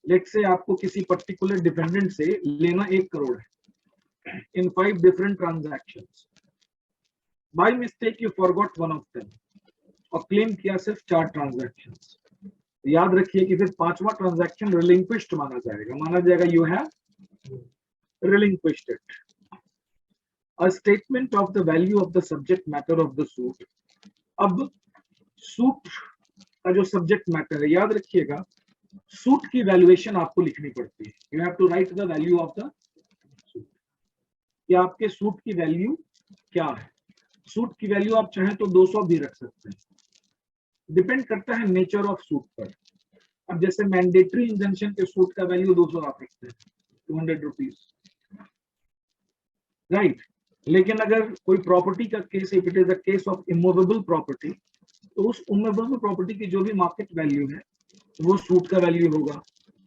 A: लेट से आपको किसी पर्टिकुलर डिपेंडेंट से लेना 1 करोड़ है इन 5 different transactions, by mistake you forgot one of them और क्लेम किया सिर्फ 4 ट्रांजैक्शंस, याद रखिए कि फिर 5वां ट्रांजैक्शन रिलिंक्विश्ड माना जाएगा you have relinquished it. A statement of the value of the subject matter of the suit. अब सूट का जो सब्जेक्ट मैटर है, याद रखिएगा सूट की वैल्यूएशन आपको लिखनी पड़ती है, you have to write the value of the suit, कि आपके सूट की वैल्यू क्या है। सूट की वैल्यू आप चाहें तो 200 भी रख सकते हैं, डिपेंड करता है नेचर ऑफ सूट पर। अब जैसे मैंडेटरी इंजंक्शन के सूट का वैल्यू 200 आप रखते हैं, 200 रुपीज, राइट। लेकिन अगर कोई प्रॉपर्टी का case, if it is a case of immovable property, तो उस इमूवेबल प्रॉपर्टी की जो भी मार्केट वैल्यू है वो सूट का वैल्यू होगा।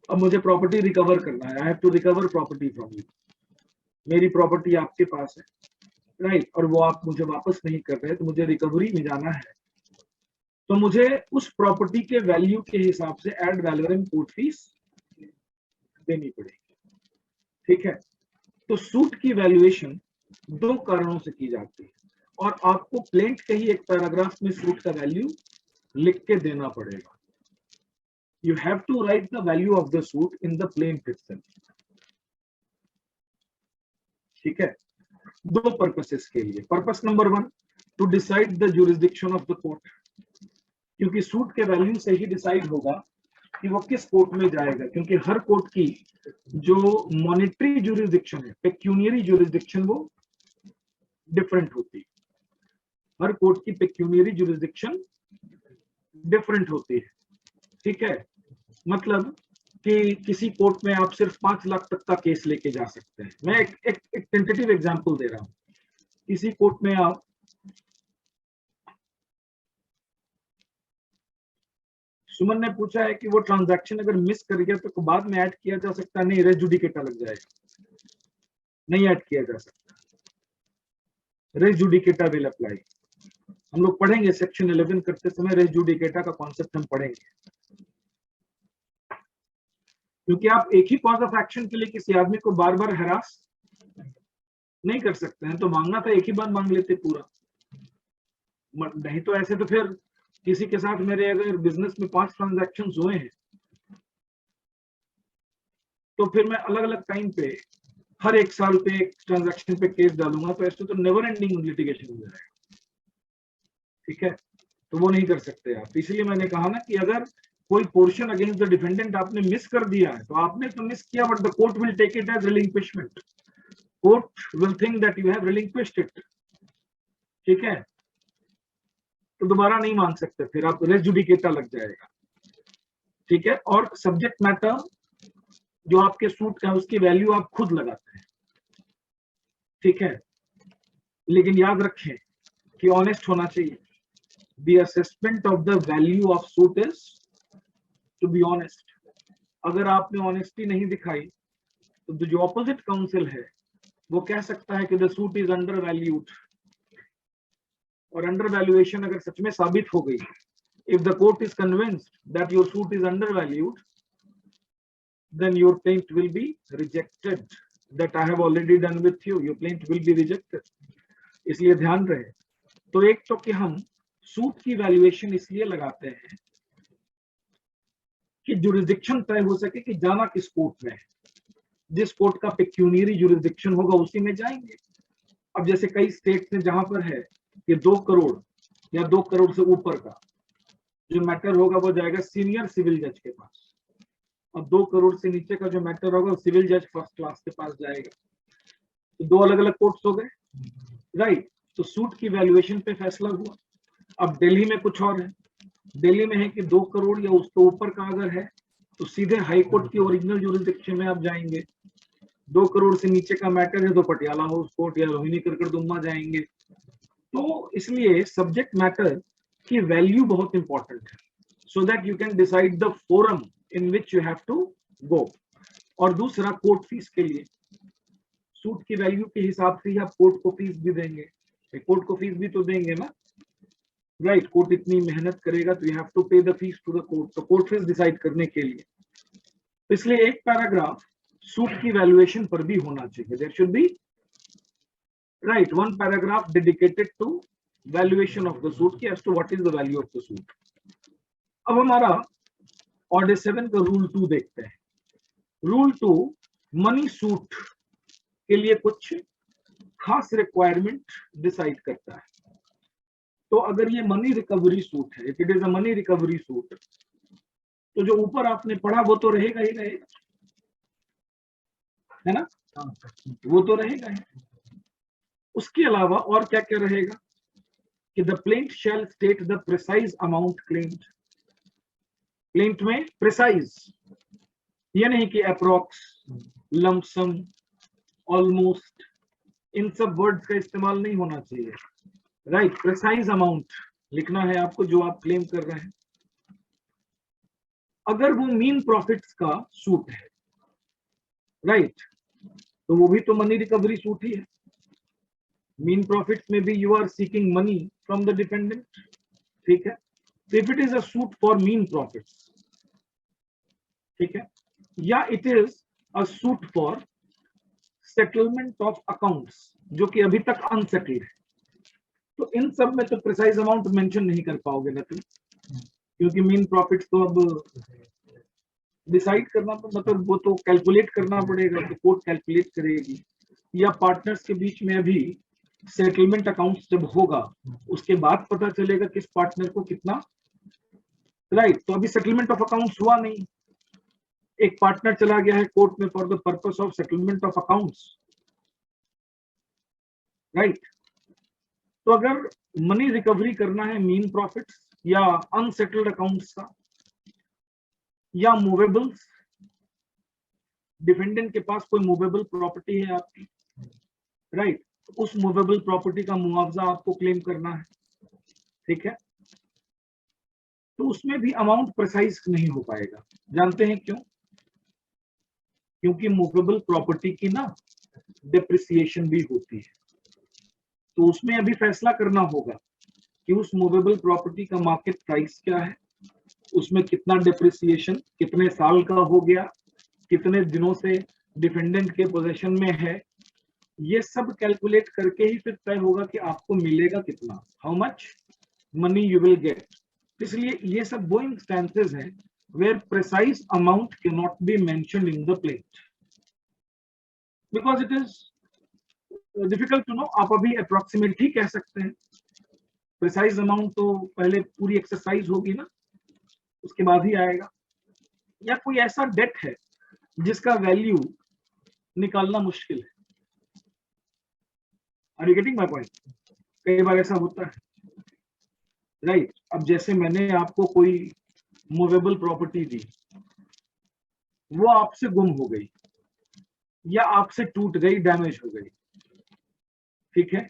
A: अब मुझे प्रॉपर्टी रिकवर करना है, I have to recover property from you, मेरी प्रॉपर्टी आपके पास है, राइट, और वो आप मुझे वापस नहीं कर रहे, तो मुझे रिकवरी में जाना है, तो मुझे उस प्रॉपर्टी के वैल्यू के हिसाब से एड वैलोरम कोर्ट फीस देनी पड़ेगी, ठीक है। तो सूट की वैल्यूएशन 2 कारणों से की जाती है, और आपको प्लेंट के ही एक पैराग्राफ में सूट का वैल्यू लिख के देना पड़ेगा। You have to write the value of the suit in the plaint itself, ठीक है। 2 पर्पसेस के लिए। Purpose number 1, to decide the jurisdiction of the court, क्योंकि सूट के वैल्यू से ही डिसाइड होगा कि वो किस कोर्ट में जाएगा, क्योंकि हर कोर्ट की जो मॉनेटरी जुरिस्डिक्शन है, पेक्यूनियरी जुरिस्डिक्शन, वो डिफरेंट होती है। हर कोर्ट की पेक्यूनियरी जुरिस्डिक्शन डिफरेंट होती है, ठीक है। मतलब कि किसी कोर्ट में आप सिर्फ 5 लाख तक का केस लेके जा सकते हैं। मैं एक टेंटेटिव एग्जांपल दे रहा हूं। किसी कोर्ट में आप सुमन ने पूछा है कि वो ट्रांजैक्शन अगर मिस कर गया तो बाद में ऐड किया जा सकता है? नहीं, रेस जुडिकेटा लग जाएगा, नहीं ऐड किया जा सकता, रेस जुडिकेटा विल अप्लाई। हम लोग पढ़ेंगे सेक्शन 11 करते समय, रेस जुडिकेटा का कॉन्सेप्ट हम पढ़ेंगे, क्योंकि आप एक ही कॉज ऑफ एक्शन के लिए किसी आदमी को बार बार हरास नहीं कर सकते हैं। तो मांगना था एक ही बार मांग लेते पूरा, नहीं तो ऐसे तो फिर किसी के साथ मेरे अगर बिजनेस में 5 ट्रांजैक्शंस हुए हैं तो फिर मैं अलग अलग टाइम पे हर 1 साल पे एक ट्रांजैक्शन पे केस डालूंगा, तो ऐसे तो नेवर एंडिंग लिटिगेशन हो जाएगा, ठीक है। तो वो नहीं कर सकते आप। इसलिए मैंने कहा ना कि अगर कोई पोर्शन अगेंस्ट द डिफेंडेंट आपने मिस कर दिया है, तो आपने तो मिस किया, but the court will take it as relinquishment. Court will think that you have relinquished it, ठीक है, तो दोबारा नहीं मांग सकते, फिर आप रेस जुडिकेटा लग जाएगा, ठीक है। और सब्जेक्ट मैटर जो आपके सूट का है उसकी वैल्यू आप खुद लगाते हैं, ठीक है। लेकिन याद रखें कि ऑनेस्ट होना चाहिए। The assessment of the value of suit is to be honest. अगर आपने ऑनेस्टी नहीं दिखाई तो जो ऑपोजिट काउंसिल है वो कह सकता है कि the suit is under valued, और अंडर वैल्यूएशन अगर सच में साबित हो गई, if the court is convinced that your suit is under valued, then your plaint will be rejected. That I have already done with you. Your plaint will be rejected. इसलिए ध्यान रहे। तो एक तो कि हम सूट की वैल्यूएशन इसलिए लगाते हैं कि जुरिस्डिक्शन तय हो सके कि जाना किस कोर्ट में है। जिस कोर्ट का पेक्यूनियरी जुरिस्डिक्शन होगा उसी में जाएंगे। अब जैसे कई स्टेट्स में जहां पर है कि 2 करोड़ या 2 करोड़ से ऊपर का जो मैटर होगा वो जाएगा सीनियर सिविल जज के पास, और 2 करोड़ से नीचे का जो मैटर होगा वो सिविल जज फर्स्ट क्लास के पास जाएगा। तो 2 अलग अलग कोर्ट्स हो गए, राइट। तो सूट की वैल्यूएशन पे फैसला हुआ। अब दिल्ली में कुछ और है, दिल्ली में है कि 2 करोड़ या उसके ऊपर का अगर है तो सीधे हाई कोर्ट की ओरिजिनल जुरिस्डिक्शन में आप जाएंगे। 2 करोड़ से नीचे का मैटर है तो पटियाला हाउस कोर्ट या रोहिणी करकड़दुम्मा जाएंगे। तो इसलिए सब्जेक्ट मैटर की वैल्यू बहुत इंपॉर्टेंट है, so that you can decide the forum in which you have to go. और दूसरा, कोर्ट फीस के लिए सूट की वैल्यू के हिसाब से ही आप कोर्ट को फीस भी देंगे, कोर्ट को फीस भी तो देंगे ना, राइट। कोर्ट इतनी मेहनत करेगा तो you have to pay the fees to the court, तो कोर्ट फीस डिसाइड करने के लिए। इसलिए एक पैराग्राफ सूट की वैल्यूएशन पर भी होना चाहिए। There should be, right, one paragraph dedicated to valuation of the suit as to what is the value of the suit. अब हमारा ऑर्डर 7 का रूल 2 देखते हैं। रूल 2 मनी सूट के लिए कुछ खास रिक्वायरमेंट डिसाइड करता है। तो अगर ये मनी रिकवरी सूट है, if it is a money recovery suit, तो जो ऊपर आपने पढ़ा वो तो रहेगा ही रहेगा, है ना, वो तो रहेगा ही। उसके अलावा और क्या क्या रहेगा कि the plaint shall state the precise amount claimed. Plaint में प्रिसाइज, ये नहीं कि अप्रोक्स, लमसम, ऑलमोस्ट, इन सब वर्ड्स का इस्तेमाल नहीं होना चाहिए, राइट। प्रिसाइज अमाउंट लिखना है आपको जो आप क्लेम कर रहे हैं। अगर वो मीन प्रॉफिट्स का सूट है, राइट, तो वो भी तो मनी रिकवरी सूट ही है। मीन प्रॉफिट्स में भी you are seeking money from the defendant, ठीक है। If it is a suit for मीन प्रॉफिट्स, ठीक है, या it is a suit for settlement of accounts जो कि अभी तक अनसेटल्ड है, तो इन सब में तो प्रिसाइज अमाउंट मेंशन नहीं कर पाओगे ना तुम, क्योंकि मीन प्रॉफिट्स तो अब डिसाइड करना, तो मतलब वो तो कैलकुलेट करना पड़ेगा, तो कोर्ट कैलकुलेट करेगी। या पार्टनर्स के बीच में अभी सेटलमेंट अकाउंट्स जब होगा उसके बाद पता चलेगा किस पार्टनर को कितना, राइट। तो अभी सेटलमेंट ऑफ अकाउंट्स हुआ नहीं, एक पार्टनर चला गया है कोर्ट में for the purpose of settlement of accounts, right. तो अगर मनी रिकवरी करना है मीन प्रॉफिट्स या अनसेटल्ड अकाउंट्स का या मूवेबल्स, डिफेंडेंट के पास कोई मूवेबल प्रॉपर्टी है आपकी, राइट, उस मूवेबल प्रॉपर्टी का मुआवजा आपको क्लेम करना है, ठीक है। तो उसमें भी अमाउंट प्रिसाइज नहीं हो पाएगा। जानते हैं क्यों? क्योंकि मूवेबल प्रॉपर्टी की ना डिप्रिसिएशन भी होती है, तो उसमें अभी फैसला करना होगा कि उस मूवेबल प्रॉपर्टी का मार्केट प्राइस क्या है, उसमें कितना डिप्रिसिएशन कितने साल का हो गया, कितने दिनों से डिफेंडेंट के पोजीशन में है, ये सब कैलकुलेट करके ही फिर तय होगा कि आपको मिलेगा कितना, how much money you will get. इसलिए ये सब वो इंस्टेंसेस हैं where precise amount can not be mentioned in the plaint because it is difficult to know. आप अभी अप्रोक्सीमेटली कह सकते हैं प्रिसाइज अमाउंट तो पहले पूरी एक्सरसाइज होगी ना, उसके बाद ही आएगा। या कोई ऐसा डेट है जिसका वैल्यू निकालना मुश्किल है। Are you getting my point? कई बार ऐसा होता है, राइट? अब जैसे मैंने आपको कोई मूवेबल प्रॉपर्टी दी, वो आपसे गुम हो गई या आपसे टूट गई, डैमेज हो गई, ठीक है?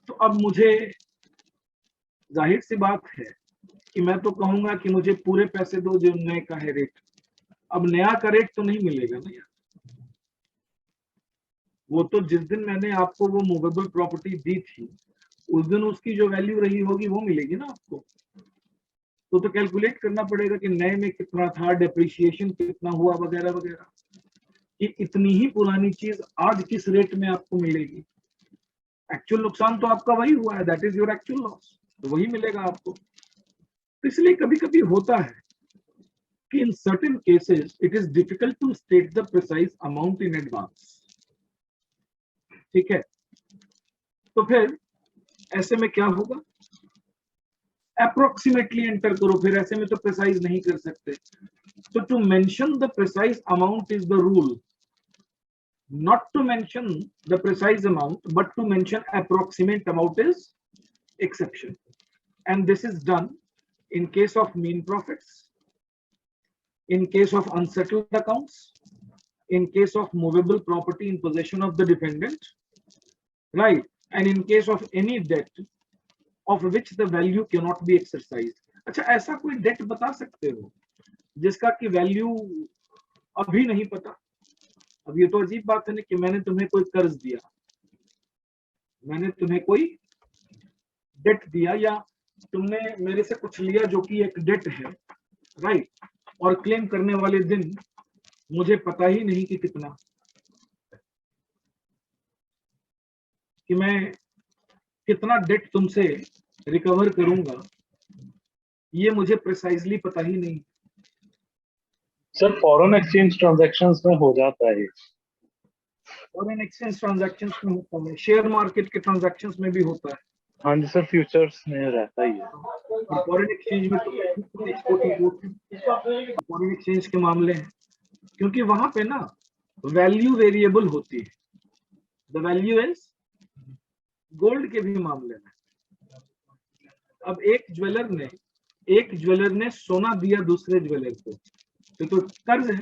A: तो अब मुझे, जाहिर सी बात है कि मैं तो कहूंगा कि मुझे पूरे पैसे दो जो नए का है रेट। अब नया का रेट तो नहीं मिलेगा ना यार, वो तो जिस दिन मैंने आपको वो मूवेबल प्रॉपर्टी दी थी उस दिन उसकी जो वैल्यू रही होगी वो मिलेगी ना आपको। तो कैलकुलेट करना पड़ेगा कि नए में कितना था, डेप्रिसिएशन कितना हुआ, वगैरह वगैरह, कि इतनी ही पुरानी चीज आज किस रेट में आपको मिलेगी। एक्चुअल नुकसान तो आपका वही हुआ है, that is your actual loss, तो वही मिलेगा आपको। तो इसलिए कभी कभी होता है कि in certain cases it is difficult to state the precise amount in advance, ठीक है? तो फिर ऐसे में क्या होगा, अप्रोक्सीमेटली एंटर करो, फिर ऐसे में तो प्रिसाइज नहीं कर सकते। तो to mention the precise amount is the rule, not to mention the precise amount but to mention approximate amount is exception, and this is done in case of mean profits, in case of unsettled accounts, in case of movable property in possession of the defendant, right, and in case of any debt of which the value cannot be exercised। अच्छा, ऐसा कोई date बता सकते हो जिसका कि value अभी नहीं पता? अब ये तो अजीब बात है ना कि मैंने तुम्हें कोई कर्ज दिया, मैंने तुम्हें कोई डेट दिया, या तुमने मेरे से कुछ लिया जो कि एक डेट है, राइट, और क्लेम करने वाले दिन मुझे पता ही नहीं कि कितना, कि मैं कितना डेट तुमसे रिकवर करूंगा, ये मुझे प्रिसाइजली पता ही नहीं।
B: सर फॉरेन एक्सचेंज ट्रांजैक्शंस में हो जाता है,
A: फॉरेन एक्सचेंज ट्रांजैक्शंस में होता है, शेयर मार्केट के ट्रांजैक्शंस में भी होता है।
B: हाँ जी सर, फ्यूचर्स में रहता ही है।
A: फॉरेन एक्सचेंज में तो एक्सपोर्ट इंपोर्ट फॉरेन एक्सचेंज के मामले हैं, क्योंकि वहां पे ना वैल्यू वेरिएबल होती है, द वैल्यू इज गोल्ड के भी मामले में। अब एक ज्वेलर ने सोना दिया दूसरे ज्वेलर को, तो कर्ज है,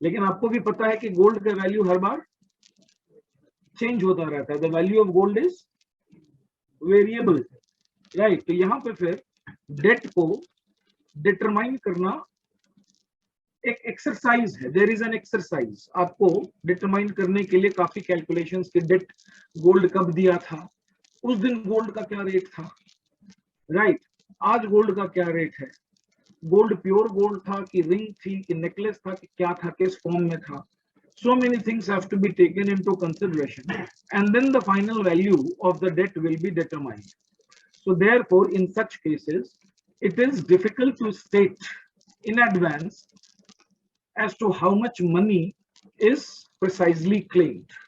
A: लेकिन आपको भी पता है कि गोल्ड का वैल्यू हर बार चेंज होता रहता है, the value of gold is variable, right. तो यहाँ पे फिर डेट को डिटरमाइन करना एक एक्सरसाइज है, देयर इज एन एक्सरसाइज। आपको डिटरमाइन करने के लिए काफी कैलकुलेशंस के, डेट गोल्ड कब दिया था, उस दिन गोल्ड का क्या रेट था, राइट, आज गोल्ड का क्या रेट है, गोल्ड प्योर गोल्ड था कि रिंग थी कि नेकलेस था कि क्या था, किस फॉर्म में था। So many things have to be taken into consideration, and then the final value of the debt will be determined. So therefore, in such cases, it is difficult to state in advance as to how much money is precisely claimed,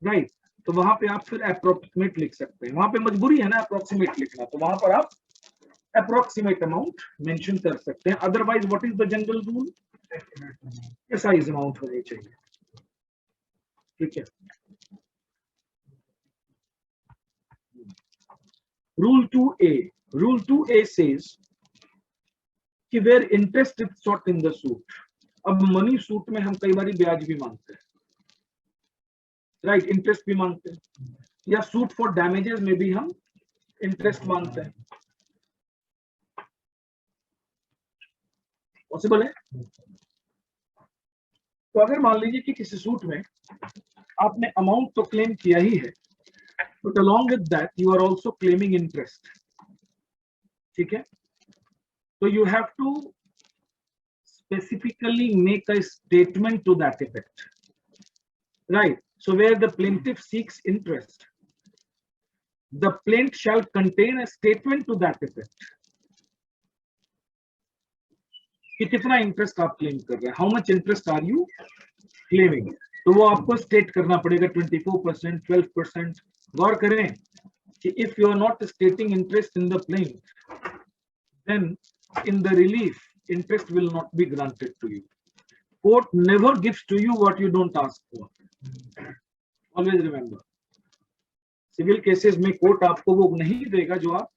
A: right? तो वहां पे आप फिर approximate लिख सकते हैं, वहां पे मजबूरी है ना approximate लिखना, तो वहां पर आप approximate amount mention कर सकते हैं। Otherwise, what is the general rule? precise amount होनी चाहिए, ठीक है। Rule 2A says कि where interest is sought in the suit, अब मनी सूट में हम कई बार ब्याज भी मांगते हैं, राइट, इंटरेस्ट भी मांगते हैं, या सूट फॉर डैमेजेस में भी हम इंटरेस्ट मांगते हैं, पॉसिबल है। तो अगर मान लीजिए कि किसी सूट में आपने अमाउंट तो क्लेम किया ही है, but along with that you are also claiming interest, ठीक है, तो you have to specifically make a statement to that effect, right? So where the plaintiff seeks interest, the plaint shall contain a statement to that effect कि कितना interest आप claim कर रहे हैं, how much interest are you claiming, तो वो आपको state करना पड़ेगा, 24%, 12%। गौर करें कि if you are not stating interest in the plaint, then in the relief interest will not be granted to you. Court never gives to you what you don't ask for. Always remember. Civil cases में court आपको वो नहीं देगा जो आप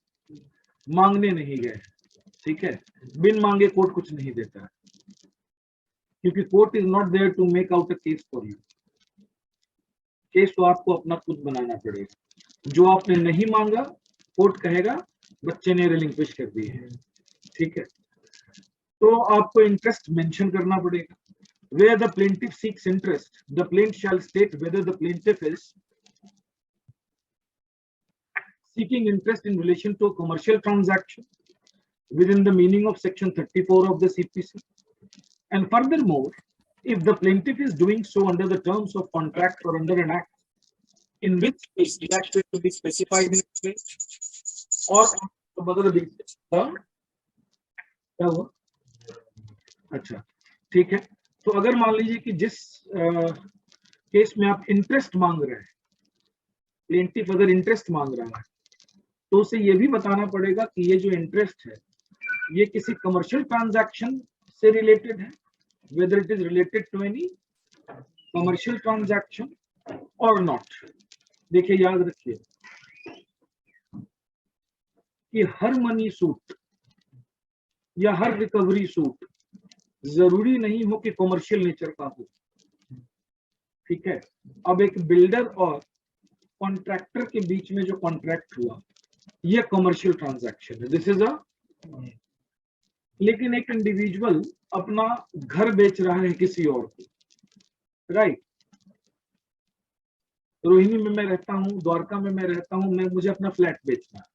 A: मांगने नहीं गए, ठीक है? बिन मांगे कोर्ट कुछ नहीं देता है, क्योंकि court is not there to make out a case for you. Case तो आपको अपना खुद बनाना पड़ेगा. जो आपने नहीं मांगा कोर्ट कहेगा बच्चे ने रिलिंक्विश कर दी है, ठीक है? तो आपको इंटरेस्ट मेंशन करना पड़ेगा. Where the plaintiff seeks interest, the plaintiff shall state whether the plaintiff is seeking interest in relation to a commercial transaction within the meaning of section 34 of the CPC. And furthermore, if the plaintiff is doing so under the terms of contract or under an act in which is exactly to be specified in place or other basis. क्या हुआ? अच्छा, ठीक है. तो अगर मान लीजिए कि जिस केस में आप इंटरेस्ट मांग रहे हैं, प्लेंटिफ अगर इंटरेस्ट मांग रहा है, तो उसे ये भी बताना पड़ेगा कि ये जो इंटरेस्ट है ये किसी कमर्शियल ट्रांजैक्शन से रिलेटेड है, whether it is related to any commercial transaction और नॉट. देखिए, याद रखिए कि हर मनी सूट या हर रिकवरी सूट जरूरी नहीं हो कि कमर्शियल नेचर का हो, ठीक है? अब एक बिल्डर और कॉन्ट्रैक्टर के बीच में जो कॉन्ट्रैक्ट हुआ ये कमर्शियल ट्रांजैक्शन है, दिस इज अ. लेकिन एक इंडिविजुअल अपना घर बेच रहा है किसी और को, राइट? रोहिणी में मैं रहता हूँ, द्वारका में मैं रहता हूँ, मैं मुझे अपना फ्लैट बेचना है,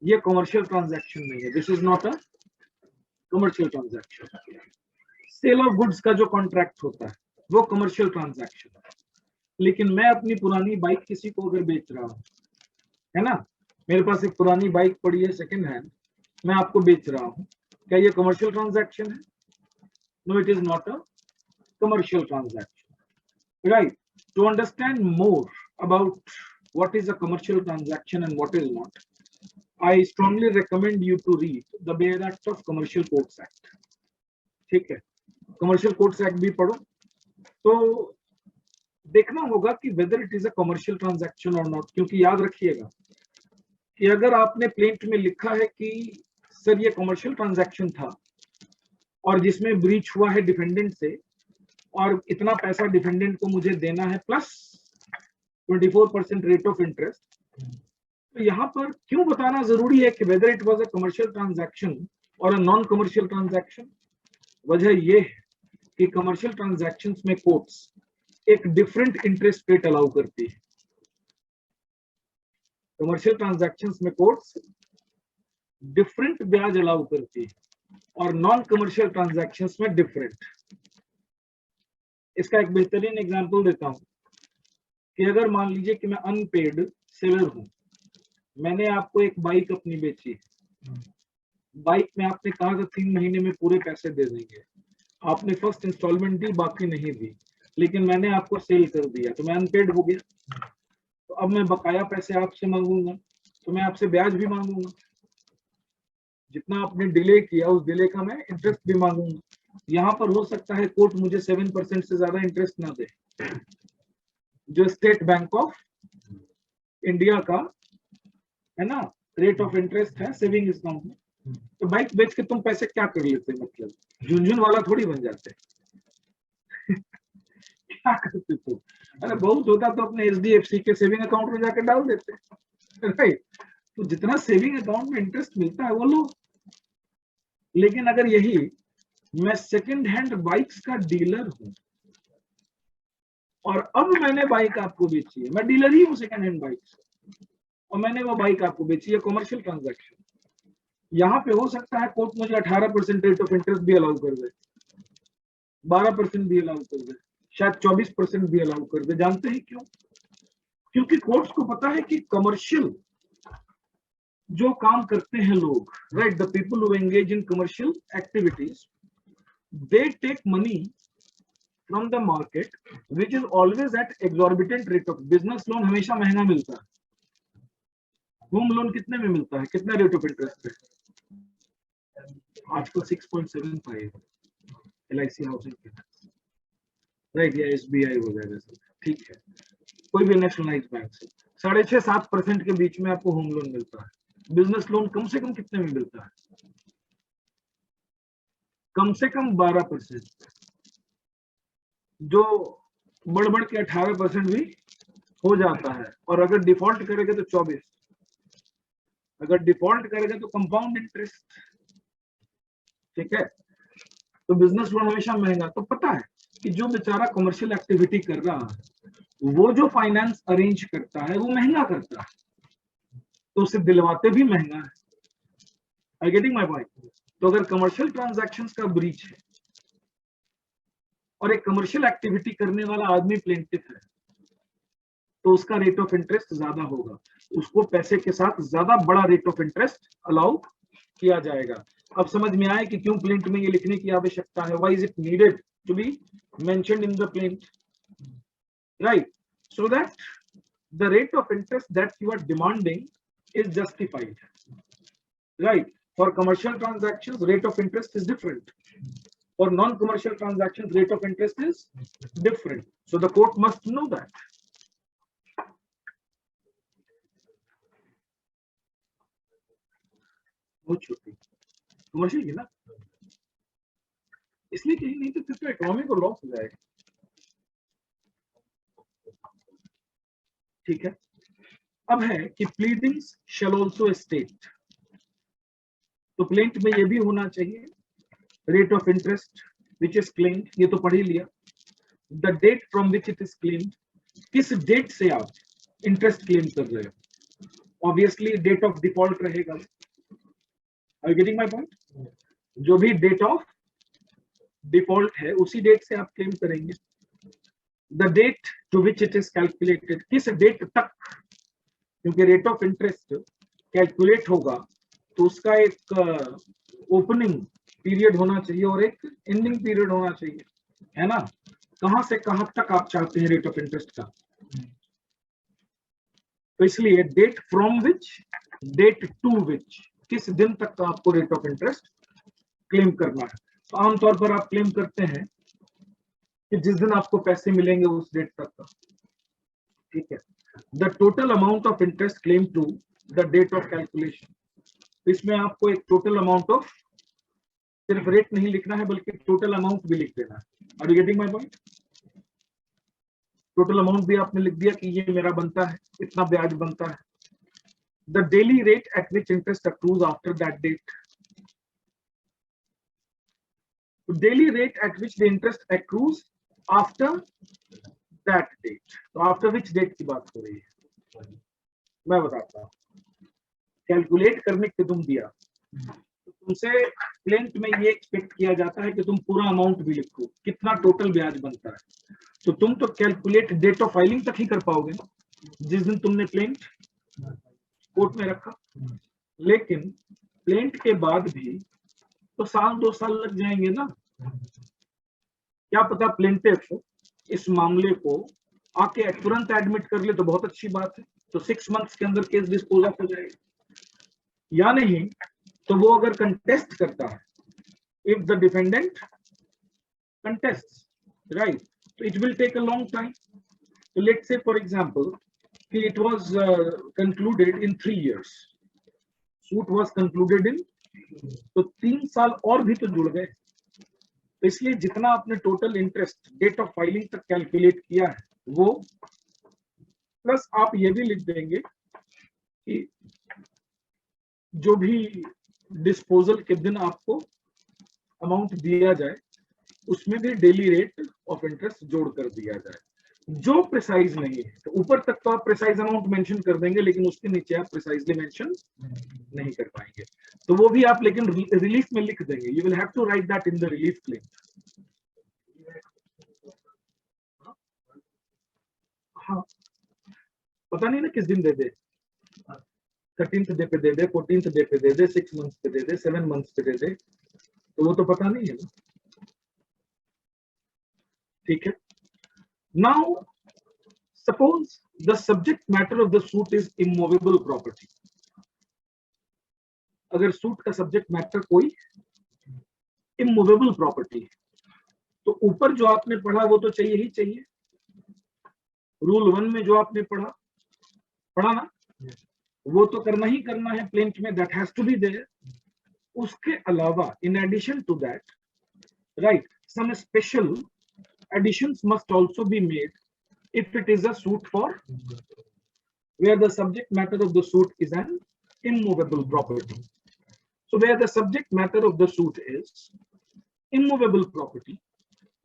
A: ये कमर्शियल ट्रांजैक्शन नहीं है, this is not a commercial transaction. Sale of goods का जो कॉन्ट्रैक्ट होता है वो कमर्शियल ट्रांजैक्शन है. लेकिन मैं अपनी पुरानी बाइक किसी को अगर बेच रहा हूँ, है ना, मेरे पास एक पुरानी बाइक पड़ी है सेकंड हैंड, मैं आपको बेच रहा हूँ, क्या ये कमर्शियल ट्रांजैक्शन है? No, it is not a commercial transaction, right? To understand more about what is a commercial transaction and what is not, I strongly recommend you to read the bare act of Commercial Codes Act. ठीक है, commercial codes act भी पढ़ो तो देखना होगा कि weather it is a commercial transaction और not. क्योंकि याद रखिएगा कि अगर आपने प्लेंट में लिखा है कि सर ये कमर्शियल ट्रांजैक्शन था और जिसमें ब्रीच हुआ है डिफेंडेंट से और इतना पैसा डिफेंडेंट को मुझे देना है प्लस 24% रेट ऑफ इंटरेस्ट, तो यहाँ पर क्यों बताना जरूरी है कि whether it was a commercial transaction और अ नॉन कमर्शियल ट्रांजैक्शन? वजह यह है कि कमर्शियल ट्रांजैक्शंस में कोर्ट्स एक डिफरेंट इंटरेस्ट रेट अलाउ करती है. कमर्शियल ट्रांजैक्शंस में कोर्ट्स डिफरेंट ब्याज अलाउ करती है और नॉन कमर्शियल ट्रांजैक्शंस में डिफरेंट. इसका एक बेहतरीन एग्जांपल देता हूं कि अगर मान लीजिए कि मैं अनपेड सेलर हूं, मैंने आपको एक बाइक अपनी बेची, बाइक में आपने कहा था 3 महीने में पूरे पैसे दे देंगे, आपने फर्स्ट इंस्टॉलमेंट दी, बाकी नहीं दी, लेकिन मैंने आपको सेल कर दिया, तो मैं अनपेड हो गया. तो अब मैं बकाया पैसे आपसे मांगूंगा, तो मैं आपसे ब्याज भी मांगूंगा, जितना आपने डिले किया उस डिले का मैं इंटरेस्ट भी मांगूंगा. यहाँ पर हो सकता है कोर्ट मुझे 7% से ज्यादा इंटरेस्ट ना दे, जो स्टेट बैंक ऑफ इंडिया का है ना रेट ऑफ इंटरेस्ट है सेविंग अकाउंट में. तो बाइक बेच के तुम पैसे क्या कर लेते, मतलब झुनझुन वाला थोड़ी बन जाते क्या करते तुम? अरे बहुत होता तो अपने HDFC के सेविंग अकाउंट में जाकर डाल देते, राइट? तो जितना सेविंग अकाउंट में इंटरेस्ट मिलता है वो लो. लेकिन अगर यही मैं सेकंड हैंड बाइक्स का डीलर हूं और अब मैंने बाइक आपको बेची है, मैं डीलर ही हूं सेकंड हैंड बाइक्स, और मैंने वो बाइक आपको बेची है, कमर्शियल ट्रांजैक्शन. यहाँ पे हो सकता है कोर्ट मुझे 18% रेट ऑफ इंटरेस्ट भी अलाउ कर दे, 12% भी अलाउ कर दे, शायद 24% भी अलाउ कर दे. जानते हैं क्यों? क्योंकि कोर्ट्स को पता है कि कमर्शियल जो काम करते हैं लोग, right, the people who engage in commercial activities, they take money from the market which is always at exorbitant rate of. Business loan हमेशा महंगा मिलता है, होम लोन कितने में मिलता है, कितना रेट ऑफ इंटरेस्ट है आजकल? 6.75 LIC हाउसिंग फाइनेंस, राइट, या SBI वगैरह सब, ठीक है, कोई भी नेशनलाइज बैंक से 6.5-7% के बीच में आपको होम लोन मिलता है। बिजनेस लोन कम से कम कितने में मिलता है? कम से कम 12%, जो बढ़ के 18% भी हो जाता है, और अगर डिफॉल्ट करेगा तो 24, अगर डिफॉल्ट करेगा तो कंपाउंड इंटरेस्ट, ठीक है। तो बिजनेस लोन हमेशा महंगा, तो पता है कि जो बेचारा कमर्शियल एक्टिविटी कर रहा है वो जो फाइनेंस अरेंज करता है वो महंगा करता है, तो उसे दिलवाते भी महंगा है। I getting my point? तो अगर कमर्शियल ट्रांजैक्शंस का ब्रीच है और एक कमर्शियल एक्टिविटी करने वाला आदमी प्लेंटिफ है, तो उसका रेट ऑफ इंटरेस्ट ज्यादा होगा, उसको पैसे के साथ ज्यादा बड़ा रेट ऑफ इंटरेस्ट अलाउ किया जाएगा। अब समझ में आए कि क्यों प्लेंट में ये लिखने की आवश्यकता है, why is it needed to be mentioned in the plaint, right, so that the rate of interest that you are demanding is justified, right? For commercial transactions, rate of interest is different. For non-commercial transactions, rate of interest is different. So the court must know that. बहुत छोटी commercial की ना, इसलिए कहीं नहीं तो फिर तो इकोनॉमी को लॉस हो जाएगा, ठीक है। अब है कि प्लीडिंग्स शैल आल्सो स्टेट, तो प्लेंट में ये भी होना चाहिए rate of interest which is claimed, ये तो पढ़ ही लिया, the date from which it is claimed, किस डेट से आप इंटरेस्ट क्लेम कर रहे हो, ऑब्वियसली डेट ऑफ डिफॉल्ट रहेगा। Are you getting my point? जो भी डेट ऑफ डिफॉल्ट है उसी डेट से आप क्लेम करेंगे। The date to which it is calculated, किस डेट तक, क्योंकि रेट ऑफ इंटरेस्ट कैलकुलेट होगा तो उसका एक ओपनिंग पीरियड होना चाहिए और एक एंडिंग पीरियड होना चाहिए, है ना। कहां से कहां तक आप चाहते हैं रेट ऑफ इंटरेस्ट का, तो इसलिए date from which, date to which, किस दिन तक का आपको रेट ऑफ इंटरेस्ट क्लेम करना है। तो आमतौर पर आप क्लेम करते हैं कि जिस दिन आपको पैसे मिलेंगे उस डेट तक का, ठीक है। The total amount of interest claim to the date of calculation, इसमें आपको एक टोटल अमाउंट ऑफ, सिर्फ रेट नहीं लिखना है बल्कि टोटल अमाउंट भी लिख देना है। Are you getting my point? Total amount भी आपने लिख दिया कि ये मेरा बनता है, इतना ब्याज बनता है। The daily rate at which interest accrues after that date, daily rate at which the interest accrues after that date, तो आफ्टर विच डेट की बात हो रही है, मैं बताता हूं। कैलकुलेट करने के तुम दिया, तुमसे प्लेंट में ये एक्सपेक्ट किया जाता है कि तुम पूरा अमाउंट भी लिखो, कितना टोटल ब्याज बनता है, तो तुम तो कैलकुलेट डेट ऑफ फाइलिंग तक ही कर पाओगे ना, जिस दिन तुमने प्लेंट कोर्ट में रखा। लेकिन प्लेंट के बाद भी तो 1-2 साल लग जाएंगे ना, क्या पता प्लेंटिफ इस मामले को आके तुरंत एडमिट कर ले तो बहुत अच्छी बात है, तो 6 मंथ्स के अंदर केस डिस्पोज ऑफ हो जाएगा, या नहीं तो वो अगर कंटेस्ट करता है, if the defendant contest, right, तो it will take a long time. तो लेट्स से फॉर एग्जांपल कि it was concluded in 3 years, suit was concluded in, तो 3 साल और भी तो जुड़ गए। तो इसलिए जितना आपने total interest date of filing तक कैलकुलेट किया है वो, प्लस आप ये भी लिख देंगे कि जो भी डिस्पोजल के दिन आपको अमाउंट दिया जाए उसमें भी डेली रेट ऑफ इंटरेस्ट जोड़ कर दिया जाए। जो प्रिसाइज नहीं है, तो ऊपर तक तो आप प्रिसाइज अमाउंट मेंशन कर देंगे लेकिन उसके नीचे आप प्रिसाइजली मेंशन नहीं कर पाएंगे, तो वो भी आप लेकिन रिलीफ में लिख देंगे। You will have to write that in the relief claim. हाँ, पता नहीं ना किस दिन दे दे, 13th डे पे दे दे, 14th डे पे दे दे, 6 मंथ्स पे दे दे, 7 मंथ्स पे दे दे, तो वो तो पता नहीं है ना, ठीक है। Now suppose the subject matter of the suit is immovable property, अगर सूट का सब्जेक्ट मैटर कोई इमूवेबल प्रॉपर्टी है, तो ऊपर जो आपने पढ़ा वो तो चाहिए ही चाहिए, रूल 1 में जो आपने पढ़ा ना, वो तो करना ही करना है प्लेंट में, that has to be there. उसके अलावा in addition to that, right, some special additions must also be made if it is a suit for where the subject matter of the suit is an immovable property. So where the subject matter of the suit is immovable property,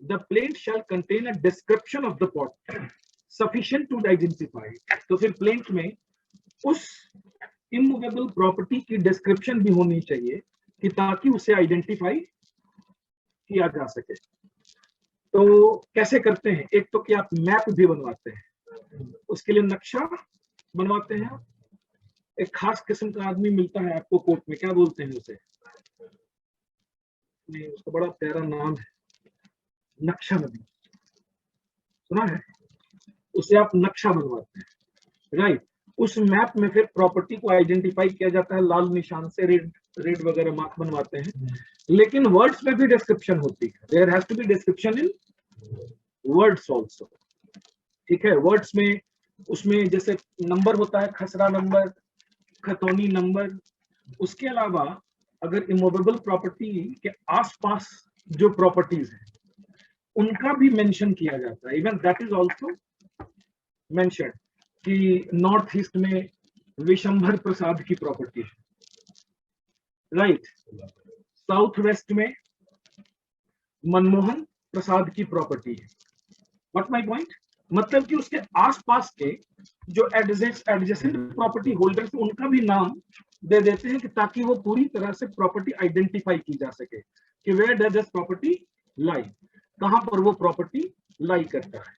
A: the plaint shall contain a description of the pot sufficient to identify it. तो फिर plaint में उस immovable property की description भी होनी चाहिए कि ताकि उसे identify किया जा सके। तो कैसे करते हैं, एक तो कि आप मैप भी बनवाते हैं, उसके लिए नक्शा बनवाते हैं। एक खास किस्म का आदमी मिलता है आपको कोर्ट में, क्या बोलते हैं उसे, नहीं उसका बड़ा प्यारा नाम है, नक्शा नबी, सुना है, उसे आप नक्शा बनवाते हैं, राइट। उस मैप में फिर प्रॉपर्टी को आइडेंटिफाई किया जाता है लाल निशान से, रेड वगैरह मार्क बनवाते हैं। लेकिन वर्ड्स में भी डिस्क्रिप्शन होती है, there has to be description in words also, ठीक है। वर्ड्स में उसमें जैसे नंबर होता है, खसरा नंबर, खतौनी नंबर, उसके अलावा अगर इमूवेबल प्रॉपर्टी के आसपास जो प्रॉपर्टीज हैं उनका भी मेंशन किया जाता है, even that is also mention कि नॉर्थ ईस्ट में विशंभर प्रसाद की प्रॉपर्टी है, राइट, साउथ वेस्ट में मनमोहन प्रसाद की प्रॉपर्टी है। व्हाट माय पॉइंट, मतलब कि उसके आसपास के जो एडजेसेंट प्रॉपर्टी होल्डर्स उनका भी नाम दे देते हैं कि ताकि वो पूरी तरह से प्रॉपर्टी आइडेंटिफाई की जा सके कि वेयर डज दिस प्रॉपर्टी लाई, कहां पर वो प्रॉपर्टी लाई करता है,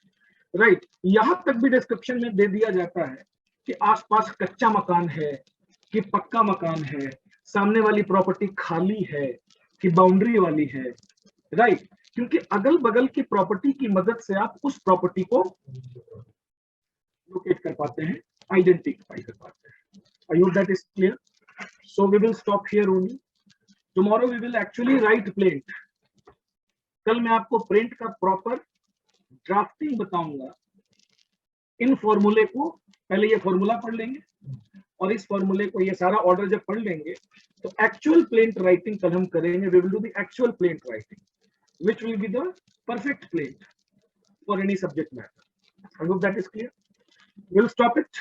A: राइट। यहां तक भी डिस्क्रिप्शन में दे दिया जाता है कि आसपास कच्चा मकान है कि पक्का मकान है, सामने वाली प्रॉपर्टी खाली है कि बाउंड्री वाली है, राइट। क्योंकि अगल बगल की प्रॉपर्टी की मदद से आप उस प्रॉपर्टी को लोकेट कर पाते हैं, आइडेंटिफाई कर पाते हैं। I hope that is clear. So we will stop here only, tomorrow we will actually write plaint. कल मैं आपको प्रिंट का प्रॉपर ड्राफ्टिंग बताऊंगा। इन फॉर्मूले को पहले ये फॉर्मूला पढ़ लेंगे और इस फॉर्मूले को, ये सारा ऑर्डर जब पढ़ लेंगे तो एक्चुअल प्लेंट राइटिंग कल हम करेंगे। We will do the actual plaint writing which will be the perfect plate for any subject matter. I hope that is clear. We'll stop it.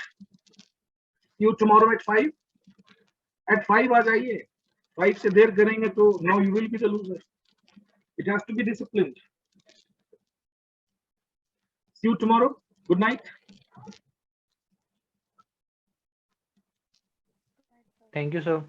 A: See you tomorrow at 5. At 5 आ जाइए, 5 से देर करेंगे तो now you will be the loser. It has to be disciplined. See you tomorrow. Good night.
C: Thank you, sir.